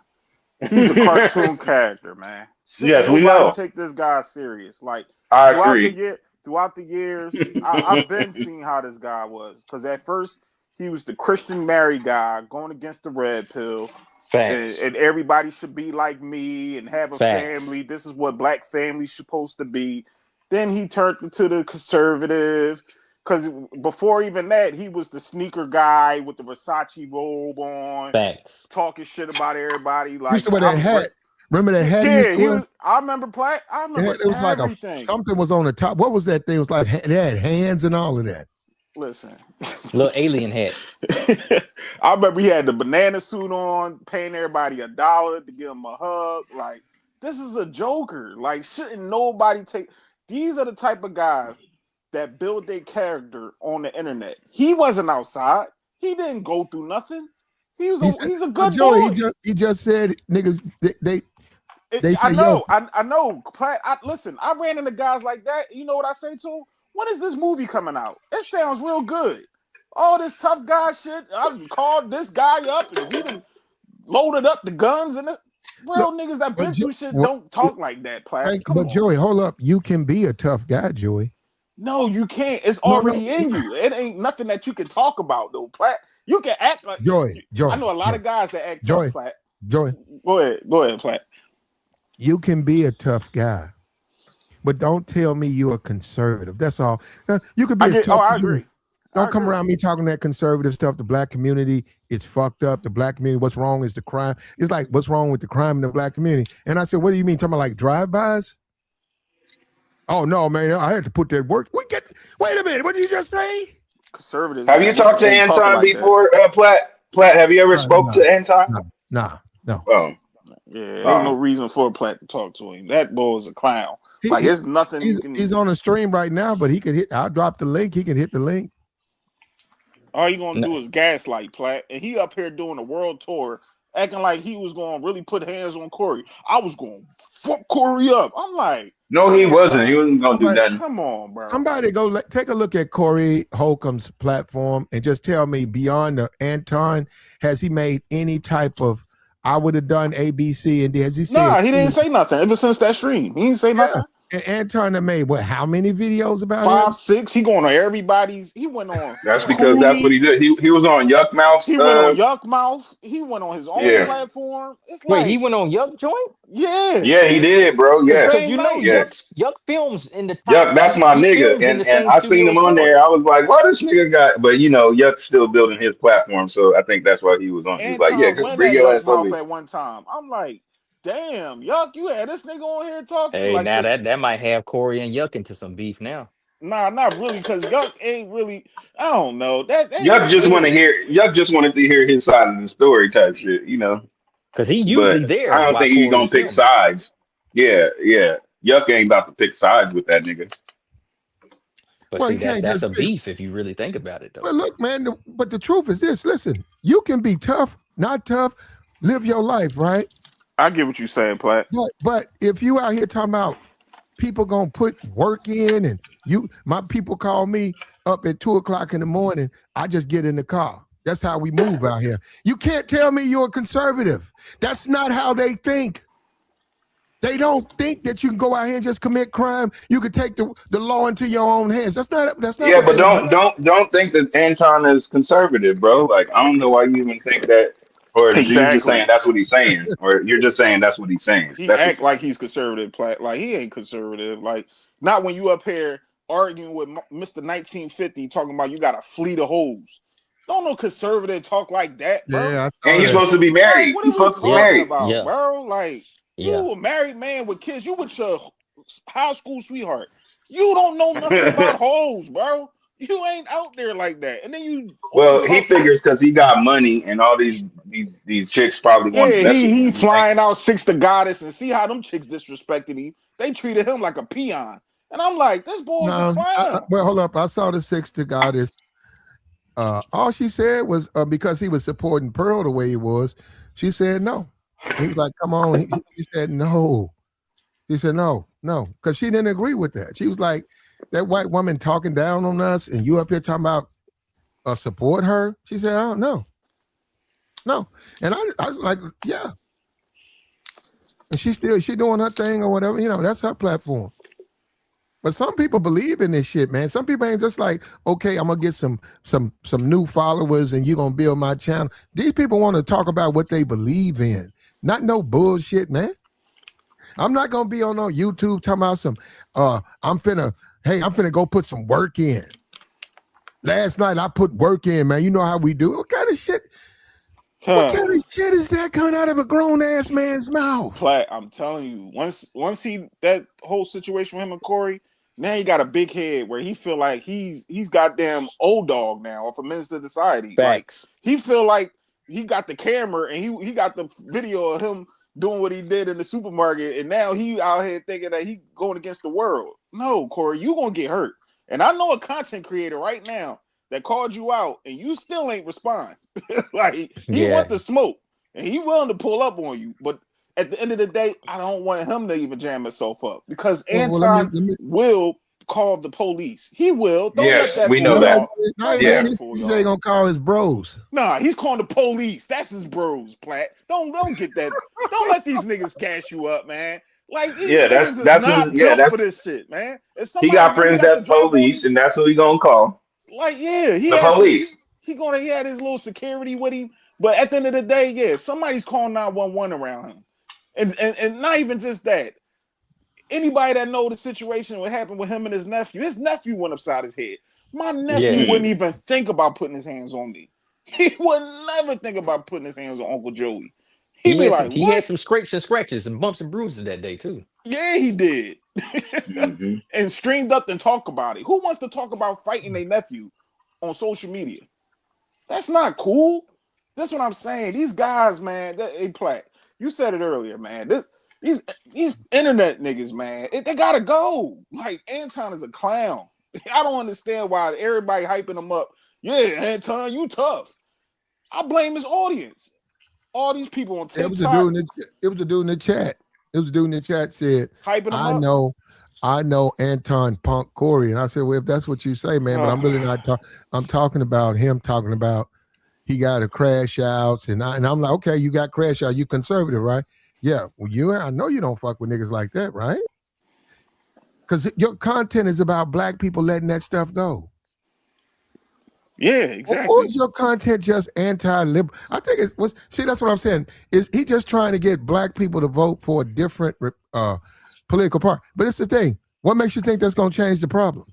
He's a cartoon character, man. Shouldn't Yes, we nobody know. take this guy serious. Like I throughout the agree. year, throughout the years, I've been seeing how this guy was. Because at first he was the Christian married guy going against the red pill, Facts. and everybody should be like me and have a Facts. family. This is what black family's supposed to be. Then he turned into the conservative. Because before even that, he was the sneaker guy with the Versace robe on, Facts. talking shit about everybody. He used Like to wear that I'm hat. great. Remember that hat he used Yeah, to wear? I remember Platt. I remember It was like everything. something was on the top. What was that thing? It was like it had hands and all of that. Listen, Little alien hat. I remember he had the banana suit on, paying everybody $1 to give him a hug. Like, this is a joker. Like, shouldn't nobody take? These are the type of guys that build their character on the internet. He wasn't outside. He didn't go through nothing. He's a good Joey, boy. he just said niggas they say I know, yo. I know. Platt, listen, I ran into guys like that. You know what I say to them? When is this movie coming out? It sounds real good. All this tough guy shit. I've called this guy up and we done loaded up the guns and real niggas that been through shit don't talk like that, Platt. Come But on. Joey, hold up. You can be a tough guy, Joey. No, you can't. It's already in you. It ain't nothing that you can talk about, though, Platt. You can act like Joey. I know a lot of guys that act Joey, tough, Platt. Joey. Go ahead, Platt. You can be a tough guy, but don't tell me you're a conservative. That's all. You could be as tough. I as you. agree. Don't come around me talking that conservative stuff. The black community is fucked up. The black community, what's wrong is the crime. It's like, what's wrong with the crime in the black community? And I said, what do you mean? Talking about like drive-bys? Oh no, man! I had to put that work. Wait a minute. What did you just say? Conservatives Have you talked to ain't talking Anton like that. before, Platt? Platt, have you ever spoke No, to Anton? no. Oh, Yeah, ain't no oh. reason for Platt to talk to him. That boy is a clown. He, Like, he it's nothing you he's can. on the stream right now, but he could hit. I'll drop the link. He can hit the link. All you gonna No. do is gaslight Platt, and he up here doing a world tour, acting like he was gonna really put hands on Corey. I was gonna fuck Corey up. I'm like, No, he wasn't. He Anton, wasn't gonna do Somebody, that. come on, bro. somebody go take a look at Corey Holcomb's platform and just tell me beyond the Anton, has he made any type of I would have done ABC and has he said Nah, he didn't say nothing ever since that stream. He didn't say nothing. And Anton have made what? How many videos about 5, him? 6. He going on everybody's. He went on. That's because that's what he Cooley's. did. He was on Yuck Mouth. He went on Yuck Mouth. He went on his own Yeah. platform. It's Wait, like, he went on Yuck joint? yeah, Yeah, he did, bro. the Yeah. Because same you know night. Yeah. Yuck films in the top. Yuck, that's my He nigga. films in the And same I seen him studio on as there. Corey. I was like, why this nigga got, but you know, Yuck's still building his platform. So I think that's why he was on. He was like, yeah, Anton went bring at your Yuck ass over Mouth here. at one time. I'm like, damn, Yuck, you had this nigga on here talking Hey, like now this. that might have Corey and Yuck into some beef now. Nah, not really, because Yuck ain't really. I don't know. That Yuck is just want to weird. hear. Yuck just wanted to hear his side of the story, type shit, you know. Because he But usually there I don't while think he's Corey's gonna pick filming. sides. Yeah, yeah. Yuck ain't about to pick sides with that nigga. But Well, see, he can't that's just a beef if you really think about it, though. Well, look, man. But the truth is this: listen, you can be tough, not tough, live your life, right? I get what you're saying, Platt. But if you out here talking about people gonna put work in, and my people call me up at 2:00 in the morning, I just get in the car. That's how we move out here. You can't tell me you're a conservative. That's not how they think. They don't think that you can go out here and just commit crime. You could take the law into your own hands. That's not Yeah, what but they want. don't think that Anton is conservative, bro. Like I don't know why you even think that, or you just saying Exactly. that's what he's saying, or you're just saying that's what he's saying. He That's what act you're like saying. he's conservative, Platt. Like he ain't conservative. Like not when you up here arguing with Mr. 1950 talking about you got a fleet of hoes. Don't no conservative talk like that, bro. Yeah, I And saw he's that. supposed to be Like, married. what He's are we supposed to be Yeah, talking married. about, yeah, bro? Like, yeah. you a married man with kids. You with your high school sweetheart. You don't know nothing about hoes, bro. You ain't out there like that. And then you over Well, he talk. figures because he got money and all these chicks probably want to Yeah, mess with he him. He think, flying out 6 to Goddess and see how them chicks disrespected him. They treated him like a peon. And I'm like, this boy's a No, clown. well, hold up. I saw the 6 to Goddess. All she said was because he was supporting Pearl the way he was, she said no. He was like, come on. He said no. He said no, because she didn't agree with that. She was like, that white woman talking down on us and you up here talking about support her. She said, oh, no. And I was like, yeah. And she doing her thing or whatever. That's her platform. But some people believe in this shit, man. Some people ain't just like, okay, I'm gonna get some new followers and you're gonna build my channel. These people want to talk about what they believe in, not no bullshit, man. I'm not gonna be on no YouTube talking about some I'm finna go put some work in. Last night I put work in, man. You know how we do. What kind of shit? What kind of shit is that coming out of a grown ass man's mouth? Platt, I'm telling you, once he that whole situation with him and Corey, now he got a big head where he feel like he's goddamn old dog now off a Menace to Society. Facts. Like he feel like he got the camera and he got the video of him doing what he did in the supermarket, and now he out here thinking that he going against the world. No, Corey, you gonna get hurt. And I know a content creator right now that called you out and you still ain't respond. Like he want the smoke and he willing to pull up on you, but at the end of the day, I don't want him to even jam himself up because Anton will call the police. He will. Don't let that we fool know that. y'all. Yeah. He's ain't gonna call his bros. Nah, he's calling the police. That's his bros, Platt. Don't get that. Don't let these niggas gas you up, man. Like these niggas is not built for this shit, man. If He somebody got really friends got the that drop on police, him, and that's who he gonna call. like yeah, The police. He had his little security with him, but at the end of the day, yeah, somebody's calling 911 around him, and not even just that. Anybody that know the situation, what happened with him and his nephew went upside his head. My nephew wouldn't even think about putting his hands on me. He would never think about putting his hands on Uncle Joey. He'd be like, he had some scrapes and scratches and bumps and bruises that day too. Yeah, he did. And streamed up and talk about it. Who wants to talk about fighting their nephew on social media. That's not cool. That's what I'm saying. These guys, man, they play. You said it earlier, man. These internet niggas, man, they gotta go. Like Anton is a clown. I don't understand why everybody hyping him up. Yeah, Anton, you tough. I blame his audience. All these people on TikTok. It was a dude in the chat. It was a dude in the chat said, hyping him up. I know Anton Punk Corey. And I said, well, if that's what you say, man, but I'm really not talking. I'm talking about him talking about he got a crash outs. And I'm like, okay, you got crash out. You conservative, right? Yeah. Well, I know you don't fuck with niggas like that, right? Because your content is about black people letting that stuff go. Yeah, exactly. Or is your content just anti-liberal? I think that's what I'm saying. Is he just trying to get black people to vote for a different political party? But it's the thing. What makes you think that's going to change the problem?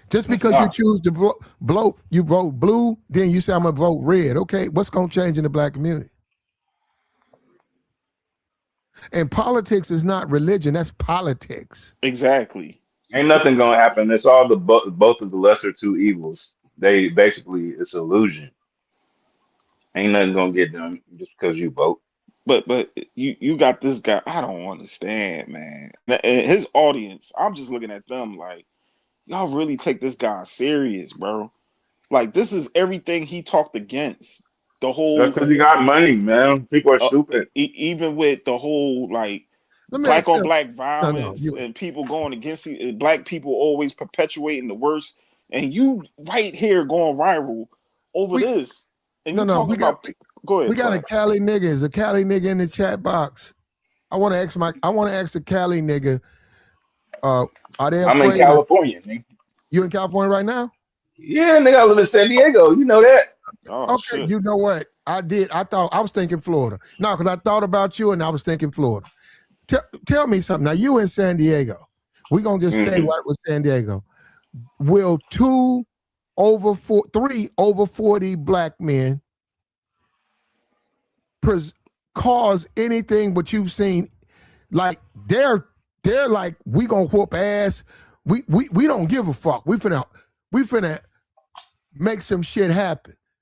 Just because you choose to vote blue, then you say I'm going to vote red. Okay, what's going to change in the black community? And politics is not religion. That's politics. Exactly. Ain't nothing gonna happen. It's all the both of the lesser two evils. They basically, it's illusion. Ain't nothing gonna get done just because you vote. But you got this guy. I don't understand, man. And his audience, I'm just looking at them like, y'all really take this guy serious, bro. Like this is everything he talked against. The whole. That's because he got money, man. People are stupid. Even with the whole like black on black violence and people going against it, black people always perpetuating the worst, and you right here going viral over this. And go ahead. We got a Cali nigga. Is a Cali nigga in the chat box? I want to ask the Cali nigga. Are they? I'm in California, man. You in California right now? Yeah, nigga, I live in San Diego. You know that. Oh, okay, shit. You know what? I did. I was thinking Florida. No, because I thought about you and I was thinking Florida. Tell me something. Now, you in San Diego. We're going to just stay right with San Diego. Will 3 over 40 black men cause anything but you've seen? Like, they're like, we going to whoop ass. We don't give a fuck. We finna make some shit happen.